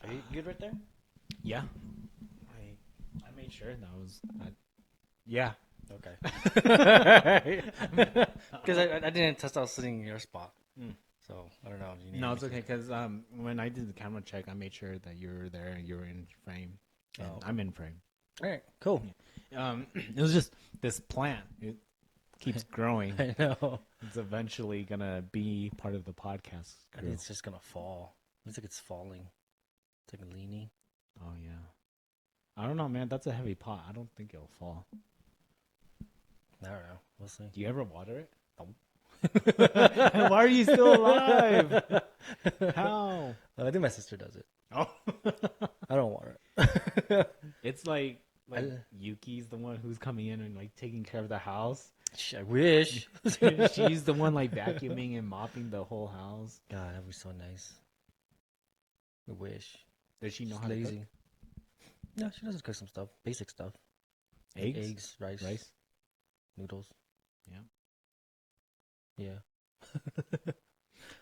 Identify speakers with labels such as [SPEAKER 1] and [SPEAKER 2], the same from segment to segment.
[SPEAKER 1] Are you good right there?
[SPEAKER 2] Yeah. I made sure that was. Yeah.
[SPEAKER 1] Okay. Because I didn't test out sitting in your spot. So I don't know. If you need
[SPEAKER 2] No, it's
[SPEAKER 1] me
[SPEAKER 2] okay because when I did the camera check, I made sure that you were there and you were in frame. And I'm in frame.
[SPEAKER 1] All right. Cool.
[SPEAKER 2] It was just this plant. It keeps growing.
[SPEAKER 1] I know.
[SPEAKER 2] It's eventually gonna be part of the podcast.
[SPEAKER 1] I think it's just gonna fall. Looks like it's falling. It's like leaning.
[SPEAKER 2] Oh yeah. I don't know, man. That's a heavy pot. I don't think it'll fall.
[SPEAKER 1] I don't know. We'll see.
[SPEAKER 2] Do you ever water it? Why are you still alive? How?
[SPEAKER 1] I think my sister does it.
[SPEAKER 2] Oh.
[SPEAKER 1] I don't want it.
[SPEAKER 2] It's like Yuki's the one who's coming in and like taking care of the house.
[SPEAKER 1] I wish.
[SPEAKER 2] She's the one like vacuuming and mopping the whole house.
[SPEAKER 1] God, that would be so nice. I wish.
[SPEAKER 2] Does she know
[SPEAKER 1] She's
[SPEAKER 2] how
[SPEAKER 1] lazy.
[SPEAKER 2] to cook?
[SPEAKER 1] No, she doesn't cook some stuff. Basic stuff.
[SPEAKER 2] Eggs,
[SPEAKER 1] rice, noodles. Yeah.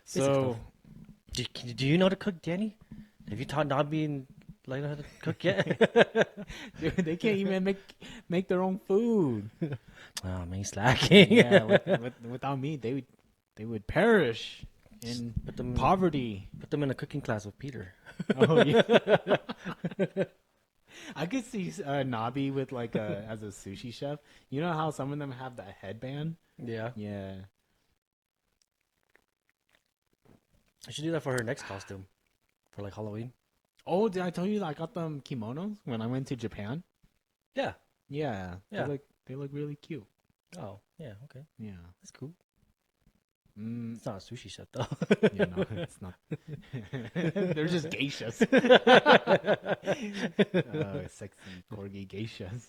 [SPEAKER 2] So,
[SPEAKER 1] Do you know how to cook, Danny? Have you taught Nabi and Layla how to cook yet?
[SPEAKER 2] dude, they can't even make their own food.
[SPEAKER 1] Oh, man, he's slacking.
[SPEAKER 2] Yeah, without me, they would perish in poverty.
[SPEAKER 1] Put them in a cooking class with Peter.
[SPEAKER 2] Oh yeah. I could see Nabi with like as a sushi chef. You know how some of them have that headband?
[SPEAKER 1] Yeah.
[SPEAKER 2] Yeah.
[SPEAKER 1] I should do that for her next costume. For like Halloween.
[SPEAKER 2] Oh, did I tell you that I got them kimonos when I went to Japan?
[SPEAKER 1] Yeah.
[SPEAKER 2] Yeah.
[SPEAKER 1] Yeah.
[SPEAKER 2] They look really cute.
[SPEAKER 1] Oh, yeah, okay.
[SPEAKER 2] Yeah.
[SPEAKER 1] That's cool.
[SPEAKER 2] Mm,
[SPEAKER 1] It's not a sushi chef though.
[SPEAKER 2] yeah, no, it's not. They're just geishas. Sexy corgi geishas.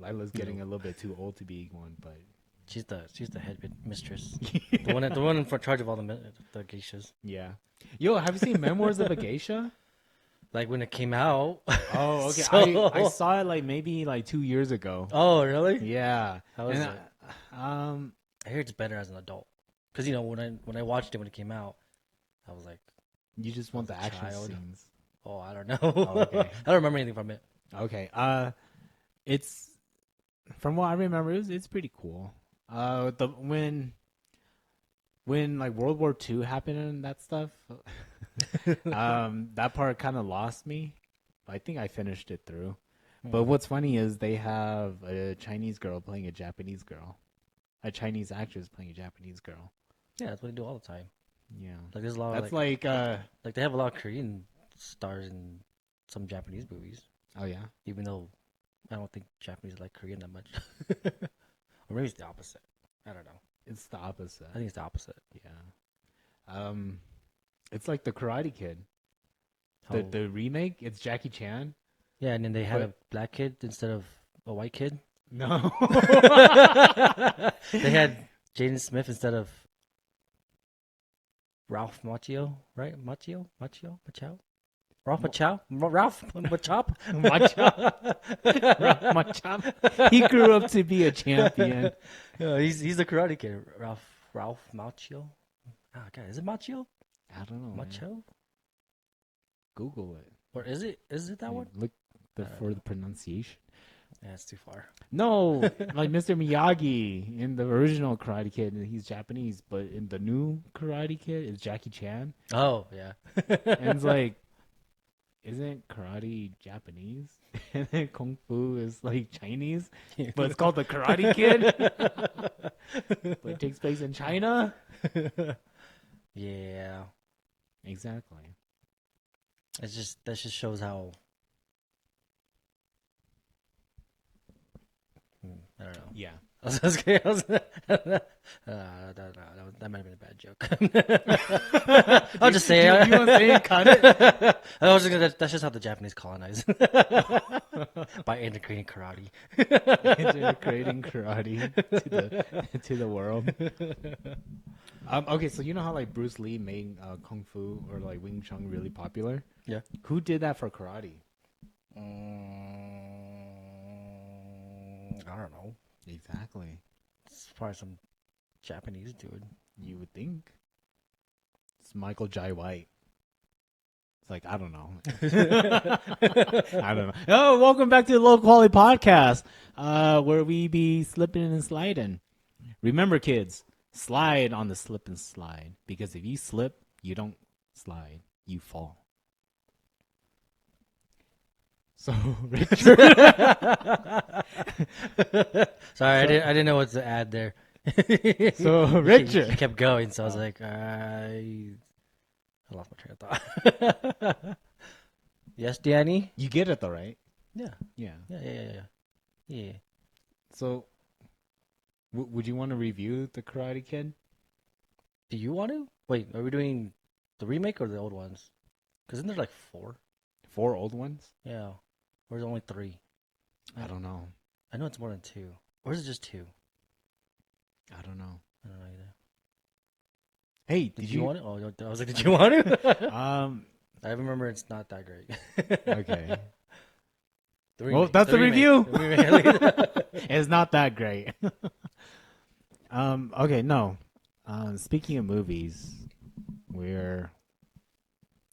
[SPEAKER 2] Lila's getting a little bit too old to be one, but
[SPEAKER 1] She's the head mistress. the one in charge of all the geishas.
[SPEAKER 2] yeah. Yo, have you seen Memoirs of a Geisha?
[SPEAKER 1] Like when it came out.
[SPEAKER 2] Oh, okay.
[SPEAKER 1] So-
[SPEAKER 2] I saw it like maybe like 2 years ago.
[SPEAKER 1] Oh, really?
[SPEAKER 2] Yeah.
[SPEAKER 1] How is
[SPEAKER 2] And,
[SPEAKER 1] it?
[SPEAKER 2] I
[SPEAKER 1] I hear it's better as an adult. Because when I watched it when it came out, I was like,
[SPEAKER 2] you just want the
[SPEAKER 1] As a
[SPEAKER 2] action
[SPEAKER 1] child.
[SPEAKER 2] scenes.
[SPEAKER 1] oh, I don't know.
[SPEAKER 2] Oh, okay.
[SPEAKER 1] I don't remember anything from it.
[SPEAKER 2] Okay. It's from what I remember, it's pretty cool. When like World War II happened and that stuff, that part kind of lost me. I think I finished it through. But what's funny is they have a Chinese girl playing a Japanese girl, a Chinese actress playing a Japanese girl.
[SPEAKER 1] Yeah, that's what they do all the time.
[SPEAKER 2] Yeah,
[SPEAKER 1] Like there's a lot
[SPEAKER 2] that's
[SPEAKER 1] of like they have a lot of Korean stars in some Japanese movies.
[SPEAKER 2] oh yeah,
[SPEAKER 1] Even though I don't think Japanese like Korean that much. Or maybe it's the opposite. I don't know.
[SPEAKER 2] it's the opposite.
[SPEAKER 1] I think it's the opposite.
[SPEAKER 2] Yeah, it's like the Karate Kid.
[SPEAKER 1] How-
[SPEAKER 2] The remake, it's Jackie Chan.
[SPEAKER 1] yeah, and then they had
[SPEAKER 2] But-
[SPEAKER 1] a black kid instead of a white kid.
[SPEAKER 2] No,
[SPEAKER 1] They had Jaden Smith instead of Ralph Macchio, right? Macchio? Ralph Macchio? Ralph Machop?
[SPEAKER 2] Machop. He grew up to be a champion.
[SPEAKER 1] Yeah, he's the Karate Kid. Ralph Macchio? Oh, God, is it Macchio?
[SPEAKER 2] I don't know. Man.
[SPEAKER 1] Macchio?
[SPEAKER 2] Google it.
[SPEAKER 1] Or is it that one?
[SPEAKER 2] Look for the pronunciation.
[SPEAKER 1] Yeah, it's too far.
[SPEAKER 2] No, like Mr. Miyagi in the original Karate Kid, he's Japanese, but in the new Karate Kid, it's Jackie Chan,
[SPEAKER 1] Oh, yeah.
[SPEAKER 2] and it's like, isn't karate Japanese? And then kung fu is like Chinese, but it's called the Karate Kid. But it takes place in China.
[SPEAKER 1] Yeah.
[SPEAKER 2] Exactly.
[SPEAKER 1] That just shows how I don't know.
[SPEAKER 2] Yeah.
[SPEAKER 1] That might have been a bad joke. I'll just say it.
[SPEAKER 2] You want to say it? Cut it.
[SPEAKER 1] I was just gonna, that's just how the Japanese colonize by integrating karate.
[SPEAKER 2] Integrating karate to the world. Okay, so you know how like Bruce Lee made kung fu or like Wing Chun really popular?
[SPEAKER 1] Yeah.
[SPEAKER 2] Who did that for karate?
[SPEAKER 1] I don't know.
[SPEAKER 2] Exactly.
[SPEAKER 1] It's probably some Japanese dude.
[SPEAKER 2] You would think. It's Michael Jai White. It's like, I don't know. I don't know. Oh, welcome back to the Low Quality Podcast, where we be slipping and sliding. Remember, kids, slide on the slip and slide. Because if you slip, you don't slide. You fall. So, Richard.
[SPEAKER 1] Sorry, I didn't know what to add there.
[SPEAKER 2] So, Richard.
[SPEAKER 1] He kept going, so I was like, I lost my train of thought. Yes, Danny?
[SPEAKER 2] You get it though, right?
[SPEAKER 1] Yeah.
[SPEAKER 2] Yeah.
[SPEAKER 1] Yeah.
[SPEAKER 2] So, would you want to review The Karate Kid?
[SPEAKER 1] Do you want to? Wait, are we doing the remake or the old ones? Because isn't there like 4?
[SPEAKER 2] 4 old ones?
[SPEAKER 1] Yeah. Or is it only 3?
[SPEAKER 2] I don't know.
[SPEAKER 1] I know it's more than 2. Or is it just 2?
[SPEAKER 2] I don't know.
[SPEAKER 1] I don't know either.
[SPEAKER 2] Hey,
[SPEAKER 1] did you want it? Oh, I was like, did you want it?
[SPEAKER 2] I
[SPEAKER 1] remember it's not that great.
[SPEAKER 2] Okay.
[SPEAKER 1] Well,
[SPEAKER 2] that's the review.
[SPEAKER 1] The
[SPEAKER 2] It's not that great. Okay, no. Speaking of movies, we're,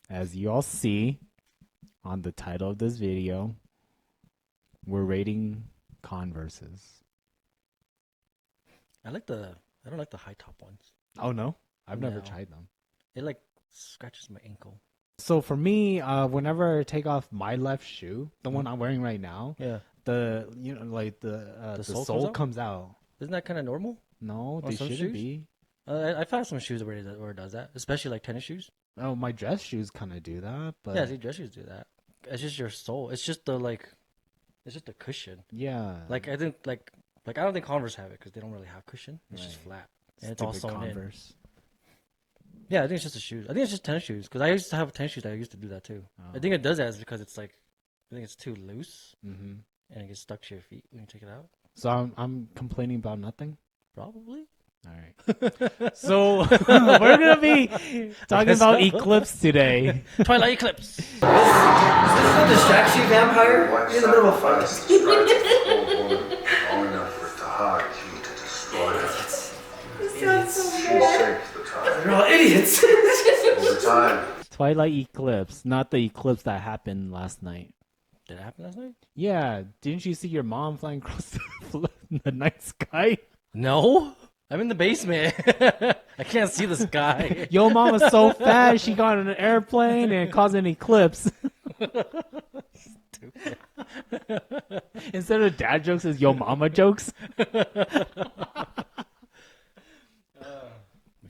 [SPEAKER 2] as you all see on the title of this video, we're rating Converses.
[SPEAKER 1] I don't like the high top ones.
[SPEAKER 2] Oh no, I've never
[SPEAKER 1] No.
[SPEAKER 2] tried them.
[SPEAKER 1] It like scratches my ankle.
[SPEAKER 2] So for me, whenever I take off my left shoe, the one I'm wearing right now,
[SPEAKER 1] Yeah.
[SPEAKER 2] the sole
[SPEAKER 1] comes
[SPEAKER 2] comes out.
[SPEAKER 1] Isn't that kind of normal?
[SPEAKER 2] No,
[SPEAKER 1] On
[SPEAKER 2] they
[SPEAKER 1] some
[SPEAKER 2] shouldn't
[SPEAKER 1] shoes?
[SPEAKER 2] be.
[SPEAKER 1] I've had some shoes where it does that, especially like tennis shoes.
[SPEAKER 2] Oh, my dress shoes kind of do that, but
[SPEAKER 1] Yeah, see, dress shoes do that. It's just your sole. It's just it's just a cushion.
[SPEAKER 2] yeah,
[SPEAKER 1] Like I think I don't think Converse have it because they don't really have cushion. It's just
[SPEAKER 2] Right.
[SPEAKER 1] flat and it's all
[SPEAKER 2] stupid
[SPEAKER 1] sewn in.
[SPEAKER 2] Converse.
[SPEAKER 1] Yeah, I think it's just the shoes. I think it's just tennis shoes because I used to have tennis shoes that I used to do that too. I think it does that is because it's like I think it's too loose
[SPEAKER 2] Mm-hmm.
[SPEAKER 1] and it gets stuck to your feet when you take it out.
[SPEAKER 2] So I'm complaining about nothing.
[SPEAKER 1] Probably.
[SPEAKER 2] All right. So we're gonna be talking about Eclipse today.
[SPEAKER 1] Twilight Eclipse.
[SPEAKER 3] Is this a distraction, vampire? You're in the middle of a fight.
[SPEAKER 4] Long enough for it to hide you to destroy it.
[SPEAKER 3] They're all idiots.
[SPEAKER 4] Over time,
[SPEAKER 2] Twilight Eclipse, not the eclipse that happened last night.
[SPEAKER 1] Did it happen last night?
[SPEAKER 2] Yeah, didn't you see your mom flying across the night sky?
[SPEAKER 1] No. I'm in the basement. I can't see the sky.
[SPEAKER 2] Your mom was so fast, she got on an airplane and caused an eclipse.
[SPEAKER 1] Stupid.
[SPEAKER 2] Instead of dad jokes, it's yo mama jokes.
[SPEAKER 1] We can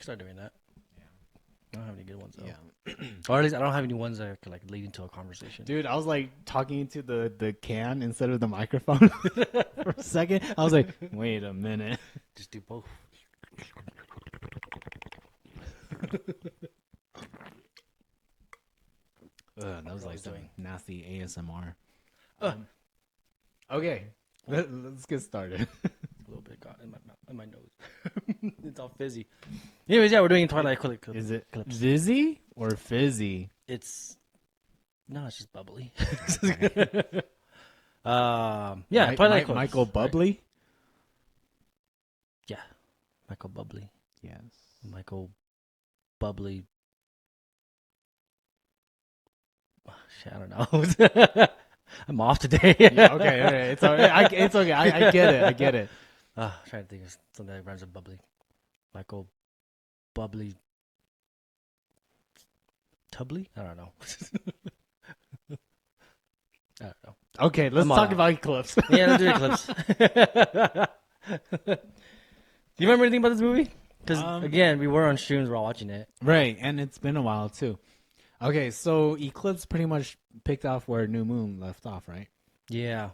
[SPEAKER 1] start doing that. I don't have any good ones though.
[SPEAKER 2] Yeah.
[SPEAKER 1] Or at least I don't have any ones that could like lead into a conversation.
[SPEAKER 2] Dude, I was like talking into the can instead of the microphone for a second. I was like, wait a minute.
[SPEAKER 1] Just do both.
[SPEAKER 2] That was like some
[SPEAKER 1] doing?
[SPEAKER 2] nasty ASMR. Okay, let's get started.
[SPEAKER 1] A little bit got in my mouth, in my nose. It's all fizzy. Anyways, yeah, we're doing Twilight Eclipse.
[SPEAKER 2] Is it
[SPEAKER 1] Eclipse.
[SPEAKER 2] Vizzy or fizzy?
[SPEAKER 1] It's just bubbly. Yeah, Twilight Eclipse.
[SPEAKER 2] Michael Bubbly?
[SPEAKER 1] Yeah, Michael Bubbly.
[SPEAKER 2] Yes.
[SPEAKER 1] Michael Bubbly. Oh, shit, I don't know. I'm off today.
[SPEAKER 2] Yeah, okay, all right. It's all right. It's okay. I get it.
[SPEAKER 1] I'm trying to think of something that rhymes with bubbly. Michael Bubbly. Tubbly? I don't know. I don't know.
[SPEAKER 2] Okay, let's talk about Eclipse.
[SPEAKER 1] Yeah, let's do Eclipse. Do you remember anything about this movie? Because, again, we were on streams while watching it.
[SPEAKER 2] Right, and it's been a while, too. Okay, so Eclipse pretty much picked off where New Moon left off, right?
[SPEAKER 1] Yeah.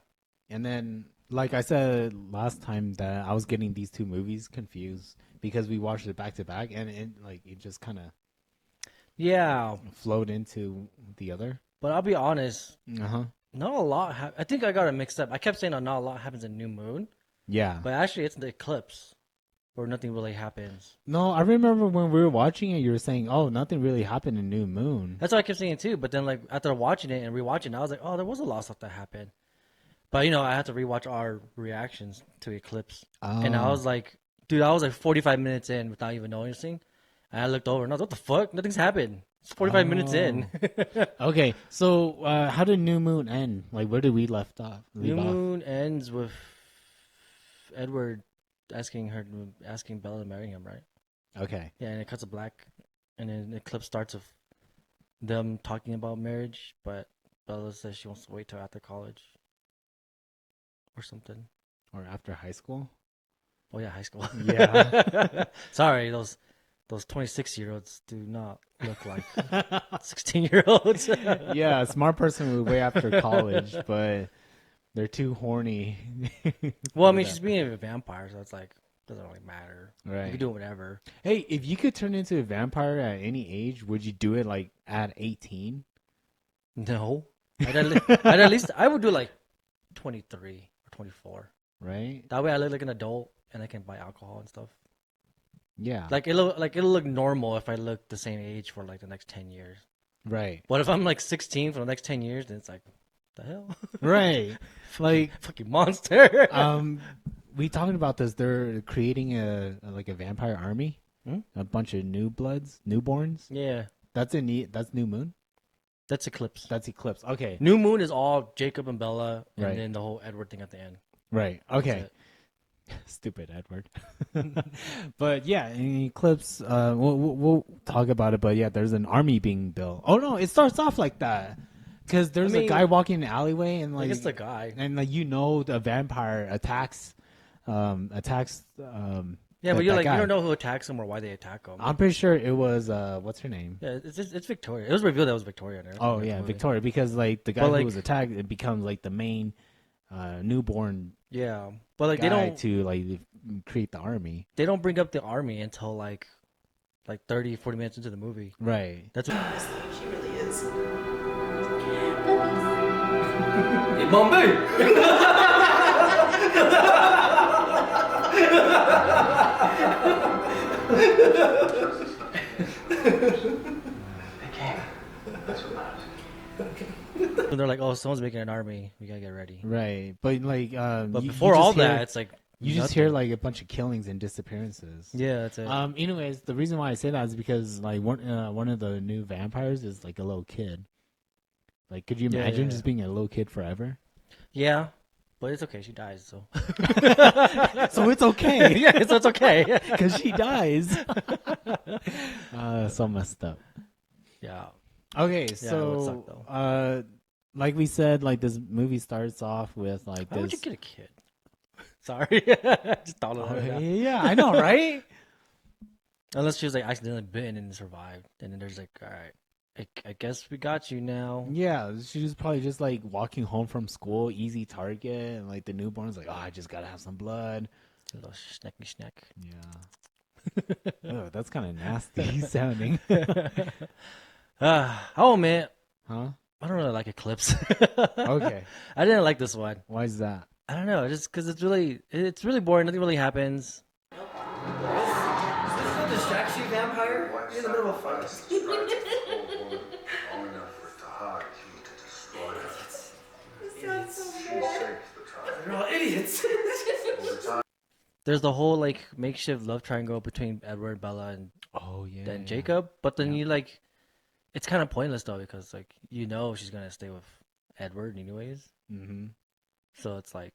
[SPEAKER 2] And then, like I said last time, that I was getting these two movies confused because we watched it back to back, and it just kind of flowed into the other.
[SPEAKER 1] But I'll be honest,
[SPEAKER 2] Uh-huh.
[SPEAKER 1] not a lot. I think I got it mixed up. I kept saying not a lot happens in New Moon,
[SPEAKER 2] Yeah.
[SPEAKER 1] but actually it's the Eclipse where nothing really happens.
[SPEAKER 2] No, I remember when we were watching it, you were saying, "Oh, nothing really happened in New Moon."
[SPEAKER 1] That's what I kept saying too. But then, like after watching it and rewatching it, I was like, "Oh, there was a lot of stuff that happened." But I had to rewatch our reactions to Eclipse, and I was like, "Dude, I was like 45 minutes in without even noticing." And I looked over and I was, "What the fuck? Nothing's happened." It's 45 minutes in.
[SPEAKER 2] Okay, so how did New Moon end? Like, where did we left off?
[SPEAKER 1] New Moon ends with Edward asking Bella to marry him, right?
[SPEAKER 2] Okay.
[SPEAKER 1] Yeah, and it cuts to black, and then the clip starts with them talking about marriage, but Bella says she wants to wait till after college or something.
[SPEAKER 2] Or after high school?
[SPEAKER 1] Oh yeah, high school.
[SPEAKER 2] Yeah.
[SPEAKER 1] Sorry, those 26-year-olds do not look like 16-year-olds.
[SPEAKER 2] Yeah, a smart person would wait after college, but they're too horny.
[SPEAKER 1] Well, I mean, she's being a vampire, so it's like doesn't really matter.
[SPEAKER 2] Right.
[SPEAKER 1] You can do whatever.
[SPEAKER 2] Hey, if you could turn into a vampire at any age, would you do it like at 18?
[SPEAKER 1] No, at least I would do like 23 or 24.
[SPEAKER 2] Right?
[SPEAKER 1] That way, I look like an adult and I can buy alcohol and stuff.
[SPEAKER 2] Yeah.
[SPEAKER 1] It'll look normal if I look the same age for like the next 10 years.
[SPEAKER 2] Right.
[SPEAKER 1] But if I'm like 16 for the next 10 years, then it's like, the hell?
[SPEAKER 2] Right. Like
[SPEAKER 1] fucking monster.
[SPEAKER 2] we talking about this. They're creating a vampire army.
[SPEAKER 1] Hmm?
[SPEAKER 2] A bunch of newborns.
[SPEAKER 1] Yeah,
[SPEAKER 2] That's New Moon.
[SPEAKER 1] that's Eclipse.
[SPEAKER 2] That's Eclipse. Okay.
[SPEAKER 1] New Moon is all Jacob and Bella, and
[SPEAKER 2] Right.
[SPEAKER 1] then the whole Edward thing at the end.
[SPEAKER 2] Right.
[SPEAKER 1] That's
[SPEAKER 2] Okay.
[SPEAKER 1] it.
[SPEAKER 2] Stupid Edward. But yeah, in Eclipse, we'll talk about it. But yeah, there's an army being built. Oh no, it starts off like that because there's a guy walking in the alleyway and like
[SPEAKER 1] I guess the guy.
[SPEAKER 2] and like the vampire attacks.
[SPEAKER 1] Yeah,
[SPEAKER 2] that
[SPEAKER 1] but you're like
[SPEAKER 2] guy.
[SPEAKER 1] you don't know who attacks him or why they attack him.
[SPEAKER 2] I'm pretty sure it was what's her name?
[SPEAKER 1] Yeah, it's Victoria. It was revealed that it was Victoria. In there.
[SPEAKER 2] Oh
[SPEAKER 1] That's
[SPEAKER 2] yeah,
[SPEAKER 1] the movie.
[SPEAKER 2] Victoria. Because like the guy
[SPEAKER 1] But,
[SPEAKER 2] who
[SPEAKER 1] like-
[SPEAKER 2] was attacked, it becomes like the main newborn
[SPEAKER 1] Yeah, but like
[SPEAKER 2] guy
[SPEAKER 1] they don't
[SPEAKER 2] to like create the army.
[SPEAKER 1] bring up the army until like 30, 40 minutes into the movie.
[SPEAKER 2] Right.
[SPEAKER 1] That's what,
[SPEAKER 3] She really is. Hey, Bombay!
[SPEAKER 1] they're like, oh, someone's making an army. We gotta get ready.
[SPEAKER 2] Right. But like
[SPEAKER 1] But
[SPEAKER 2] you
[SPEAKER 1] before
[SPEAKER 2] just
[SPEAKER 1] all
[SPEAKER 2] hear-
[SPEAKER 1] that, it's like
[SPEAKER 2] you just
[SPEAKER 1] nothing.
[SPEAKER 2] hear like a bunch of killings and disappearances.
[SPEAKER 1] Yeah, that's it.
[SPEAKER 2] Anyways, the reason why I say that is because like one of the new vampires is like a little kid. Like, could you
[SPEAKER 1] Yeah,
[SPEAKER 2] imagine
[SPEAKER 1] yeah.
[SPEAKER 2] just being a little kid forever?
[SPEAKER 1] Yeah, but it's okay. She dies, so
[SPEAKER 2] So it's okay.
[SPEAKER 1] yeah, so it's okay.
[SPEAKER 2] Because she dies. So messed up.
[SPEAKER 1] Yeah,
[SPEAKER 2] Okay,
[SPEAKER 1] it would
[SPEAKER 2] so
[SPEAKER 1] suck, though.
[SPEAKER 2] like we said, like this movie starts off with like
[SPEAKER 1] how would you
[SPEAKER 2] this.
[SPEAKER 1] get a kid? Sorry, just thought of that. right now.
[SPEAKER 2] Yeah, I know, right?
[SPEAKER 1] Unless she was like accidentally bitten and survived, and then there's like, all right, I guess we got you now.
[SPEAKER 2] Yeah, she was probably just like walking home from school, easy target, and like the newborn's like, oh, I just gotta have some blood.
[SPEAKER 1] A little snacky snack.
[SPEAKER 2] Yeah. Ugh, that's kind of nasty sounding.
[SPEAKER 1] Oh man,
[SPEAKER 2] Huh?
[SPEAKER 1] I don't really like Eclipse.
[SPEAKER 2] Okay.
[SPEAKER 1] I didn't like this one.
[SPEAKER 2] Why is that?
[SPEAKER 1] I don't know, just because it's really boring. Nothing really happens.
[SPEAKER 3] Is this what distracts you, vampire? You're in the middle of a fight.
[SPEAKER 4] Long enough for it to hide you to destroy it.
[SPEAKER 3] This sounds so
[SPEAKER 4] She
[SPEAKER 3] bad.
[SPEAKER 4] shapes the child.
[SPEAKER 3] You're all idiots.
[SPEAKER 4] Over time,
[SPEAKER 1] There's the whole like makeshift love triangle between Edward, Bella, and
[SPEAKER 2] Oh yeah.
[SPEAKER 1] then Jacob. But then you like, it's kind of pointless though because like she's gonna stay with Edward anyways.
[SPEAKER 2] Mm-hmm.
[SPEAKER 1] So it's like,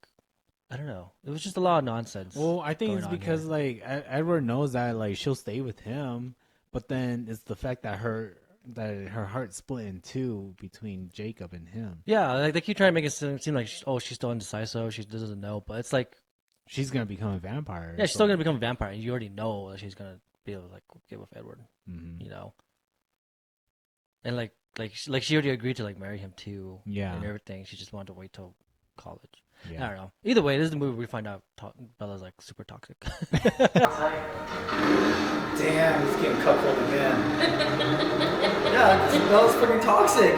[SPEAKER 1] I don't know. It was just a lot of nonsense.
[SPEAKER 2] Well, I think
[SPEAKER 1] going
[SPEAKER 2] it's
[SPEAKER 1] on
[SPEAKER 2] because
[SPEAKER 1] here.
[SPEAKER 2] like Edward knows that like she'll stay with him, but then it's the fact that her heart split in two between Jacob and him.
[SPEAKER 1] Yeah, like they keep trying to make it seem like she's still indecisive. She doesn't know, but it's like,
[SPEAKER 2] She's gonna become a vampire.
[SPEAKER 1] yeah, she's still gonna become a vampire. And you already know that she's gonna be able to like get with Edward,
[SPEAKER 2] Mm-hmm.
[SPEAKER 1] you know. And like she already agreed to like marry him too.
[SPEAKER 2] Yeah.
[SPEAKER 1] And everything. She just wanted to wait till college. I
[SPEAKER 2] Yeah.
[SPEAKER 1] don't know. Either way, this is the movie where we find out Bella's like super toxic.
[SPEAKER 3] Damn, he's getting cuckolded again. Yeah, this Bella's fucking toxic.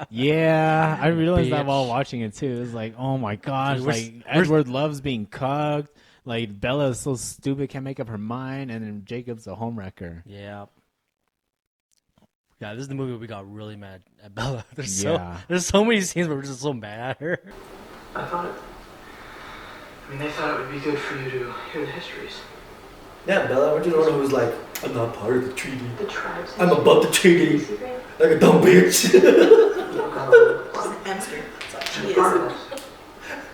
[SPEAKER 2] Yeah, I realized that
[SPEAKER 1] Bitch.
[SPEAKER 2] while watching it too. It's like, oh my gosh,
[SPEAKER 1] Dude,
[SPEAKER 2] like
[SPEAKER 1] we're-
[SPEAKER 2] Edward loves being cucked. Like Bella is so stupid, can't make up her mind, and then Jacob's a homewrecker.
[SPEAKER 1] Yeah. Yeah, this is the movie where we got really mad at Bella. There's
[SPEAKER 2] Yeah.
[SPEAKER 1] so many scenes where we're just so mad at her.
[SPEAKER 5] I mean, they thought it would be good for you to hear the histories.
[SPEAKER 3] Yeah, Bella, weren't you the one who was like, I'm not part of the treaty.
[SPEAKER 5] The tribes.
[SPEAKER 3] I'm above the treaty.
[SPEAKER 5] Secret?
[SPEAKER 3] Like a dumb bitch.
[SPEAKER 5] She's a hamster. That's all she is.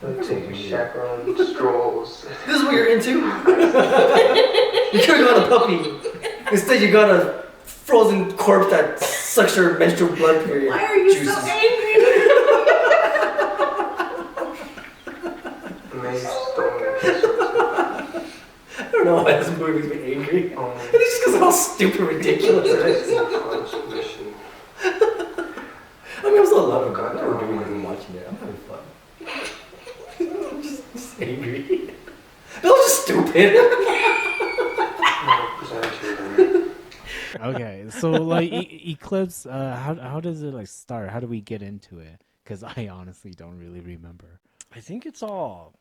[SPEAKER 6] Let's take chaperone strolls.
[SPEAKER 3] This is what you're into? You could have got a puppy. Instead, you got a frozen corpse that sucks your menstrual blood period.
[SPEAKER 5] Why are you
[SPEAKER 3] juices.
[SPEAKER 5] so angry?
[SPEAKER 6] Maze stolen kisses.
[SPEAKER 3] I don't know why this movie makes me angry.
[SPEAKER 6] Only
[SPEAKER 3] It's just because of how stupid and ridiculous it is.
[SPEAKER 6] mission.
[SPEAKER 3] I mean, I'm still loving it. I'm never doing anything watching it. I'm having fun. I'm just angry. That was just stupid.
[SPEAKER 6] No, present you then.
[SPEAKER 2] Okay, so like Eclipse, how does it like start? How do we get into it? Because I honestly don't really remember.
[SPEAKER 1] I think it's all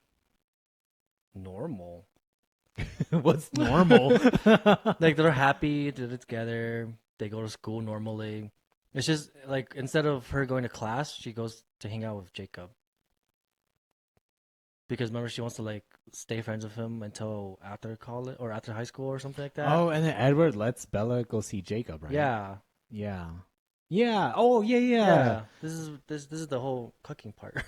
[SPEAKER 1] normal.
[SPEAKER 2] What's normal?
[SPEAKER 1] Like they're happy, they're together, they go to school normally. It's just like instead of her going to class, she goes to hang out with Jacob. Because remember, she wants to like stay friends with him until after college or after high school or something like that.
[SPEAKER 2] Oh, and then Edward lets Bella go see Jacob, right?
[SPEAKER 1] yeah,
[SPEAKER 2] Yeah. Yeah. Oh, yeah,
[SPEAKER 1] yeah.
[SPEAKER 2] yeah.
[SPEAKER 1] This is the whole cooking part.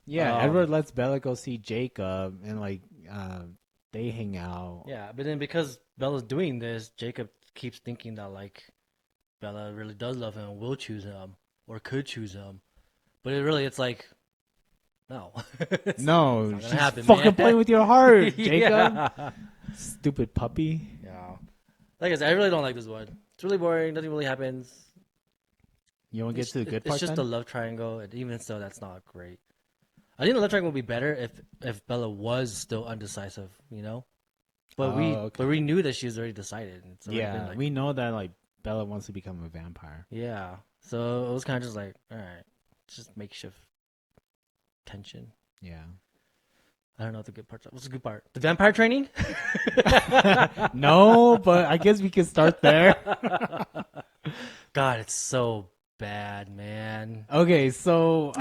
[SPEAKER 2] Yeah,
[SPEAKER 1] Um,
[SPEAKER 2] Edward lets Bella go see Jacob, and like they hang out.
[SPEAKER 1] Yeah, but then because Bella's doing this, Jacob keeps thinking that like Bella really does love him and will choose him or could choose him. But it's like no. It's
[SPEAKER 2] No,
[SPEAKER 1] not gonna
[SPEAKER 2] she's
[SPEAKER 1] happen,
[SPEAKER 2] fucking
[SPEAKER 1] man.
[SPEAKER 2] playing with your heart, Jacob.
[SPEAKER 1] Yeah.
[SPEAKER 2] Stupid puppy.
[SPEAKER 1] Yeah. Like I said, I really don't like this one. It's really boring. Nothing really happens.
[SPEAKER 2] You want to get to the good part?
[SPEAKER 1] It's just a love triangle, and even so, that's not great. I think the love triangle would be better if Bella was still undecisive, you know. But we knew that she was already decided. It's already been, like,
[SPEAKER 2] we know that like Bella wants to become a vampire.
[SPEAKER 1] yeah. So it was kind of just like, all right, just makeshift tension.
[SPEAKER 2] Yeah.
[SPEAKER 1] I don't know what the good part. What's the good part? The vampire training?
[SPEAKER 2] No, but I guess we can start there.
[SPEAKER 1] God, it's so bad, man.
[SPEAKER 2] Okay, so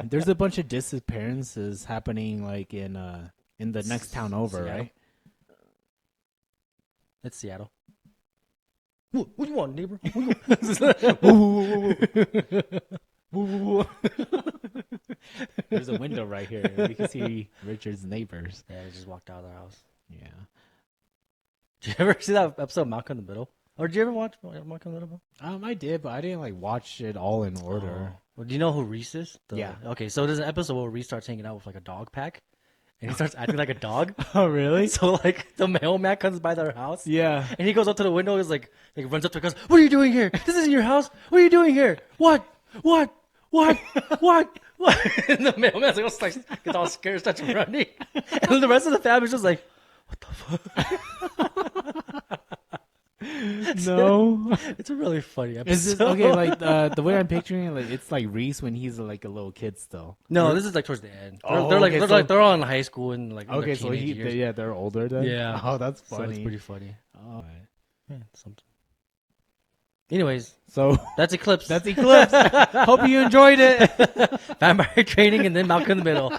[SPEAKER 2] there's a bunch of disappearances happening like in the next town over,
[SPEAKER 1] Seattle.
[SPEAKER 2] right?
[SPEAKER 1] It's Seattle. What do you want, neighbor?
[SPEAKER 2] There's a window right here. We can see Richard's neighbors.
[SPEAKER 1] Yeah, they just walked out of their house.
[SPEAKER 2] Yeah.
[SPEAKER 1] Did you ever see that episode of Malcolm in the Middle? Or did you ever watch Malcolm in the Middle?
[SPEAKER 2] I did, but I didn't like watch it all in order.
[SPEAKER 1] Well, do you know who Reese is?
[SPEAKER 2] Yeah.
[SPEAKER 1] Okay, so there's an episode where Reese starts hanging out with like a dog pack, and he starts acting like a dog.
[SPEAKER 2] Oh, really?
[SPEAKER 1] So like the mailman comes by their house.
[SPEAKER 2] Yeah.
[SPEAKER 1] And he goes up to the window. He's like runs up to her, goes, "What are you doing here? This isn't your house. What are you doing here? What? What? What? What?" And the mailman's like, gets all scared, starts running. And then the rest of the family's just like, "What the fuck?"
[SPEAKER 2] No.
[SPEAKER 1] It's a really funny episode.
[SPEAKER 2] Is this okay? Like the way I'm picturing it, like it's like Reese when he's like a little kid still.
[SPEAKER 1] No, this is like towards the end.
[SPEAKER 2] Oh,
[SPEAKER 1] they're
[SPEAKER 2] okay, so-
[SPEAKER 1] they're all in high school and like in
[SPEAKER 2] Okay,
[SPEAKER 1] their
[SPEAKER 2] so
[SPEAKER 1] teenage years.
[SPEAKER 2] yeah, they're older then.
[SPEAKER 1] Yeah.
[SPEAKER 2] Oh, that's
[SPEAKER 1] So
[SPEAKER 2] funny.
[SPEAKER 1] it's pretty funny.
[SPEAKER 2] Oh.
[SPEAKER 1] Yeah, something. Anyways,
[SPEAKER 2] So
[SPEAKER 1] that's Eclipse.
[SPEAKER 2] that's Eclipse. Hope you enjoyed it.
[SPEAKER 1] Vampire training and then Malcolm in the Middle.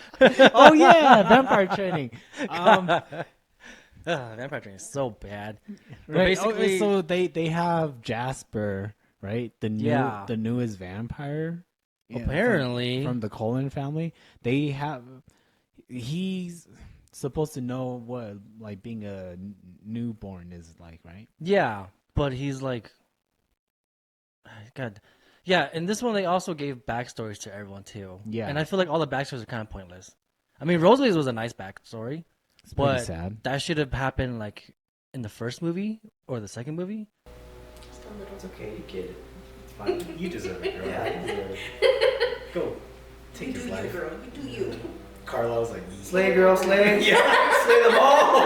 [SPEAKER 2] Oh yeah, vampire training.
[SPEAKER 1] Vampire training is so bad. But
[SPEAKER 2] Right.
[SPEAKER 1] basically,
[SPEAKER 2] So they have Jasper, right?
[SPEAKER 1] Yeah.
[SPEAKER 2] The newest vampire. Yeah,
[SPEAKER 1] apparently,
[SPEAKER 2] from the Cullen family, they have. He's supposed to know what like being a newborn is like, right?
[SPEAKER 1] yeah, but he's like, God, yeah. In this one, they also gave backstories to everyone too.
[SPEAKER 2] Yeah.
[SPEAKER 1] and I feel like all the backstories are kind of pointless. I mean, Rosalie's was a nice backstory,
[SPEAKER 2] It's pretty
[SPEAKER 1] but
[SPEAKER 2] sad.
[SPEAKER 1] that should have happened like in the first movie or the second movie.
[SPEAKER 3] It's okay, you get it. It's fine. You deserve it, girl. Yeah, you deserve it. Go. Take his life.
[SPEAKER 5] girl. You do you.
[SPEAKER 3] Carla's like, slay, girl, slay. Yeah, slay them all.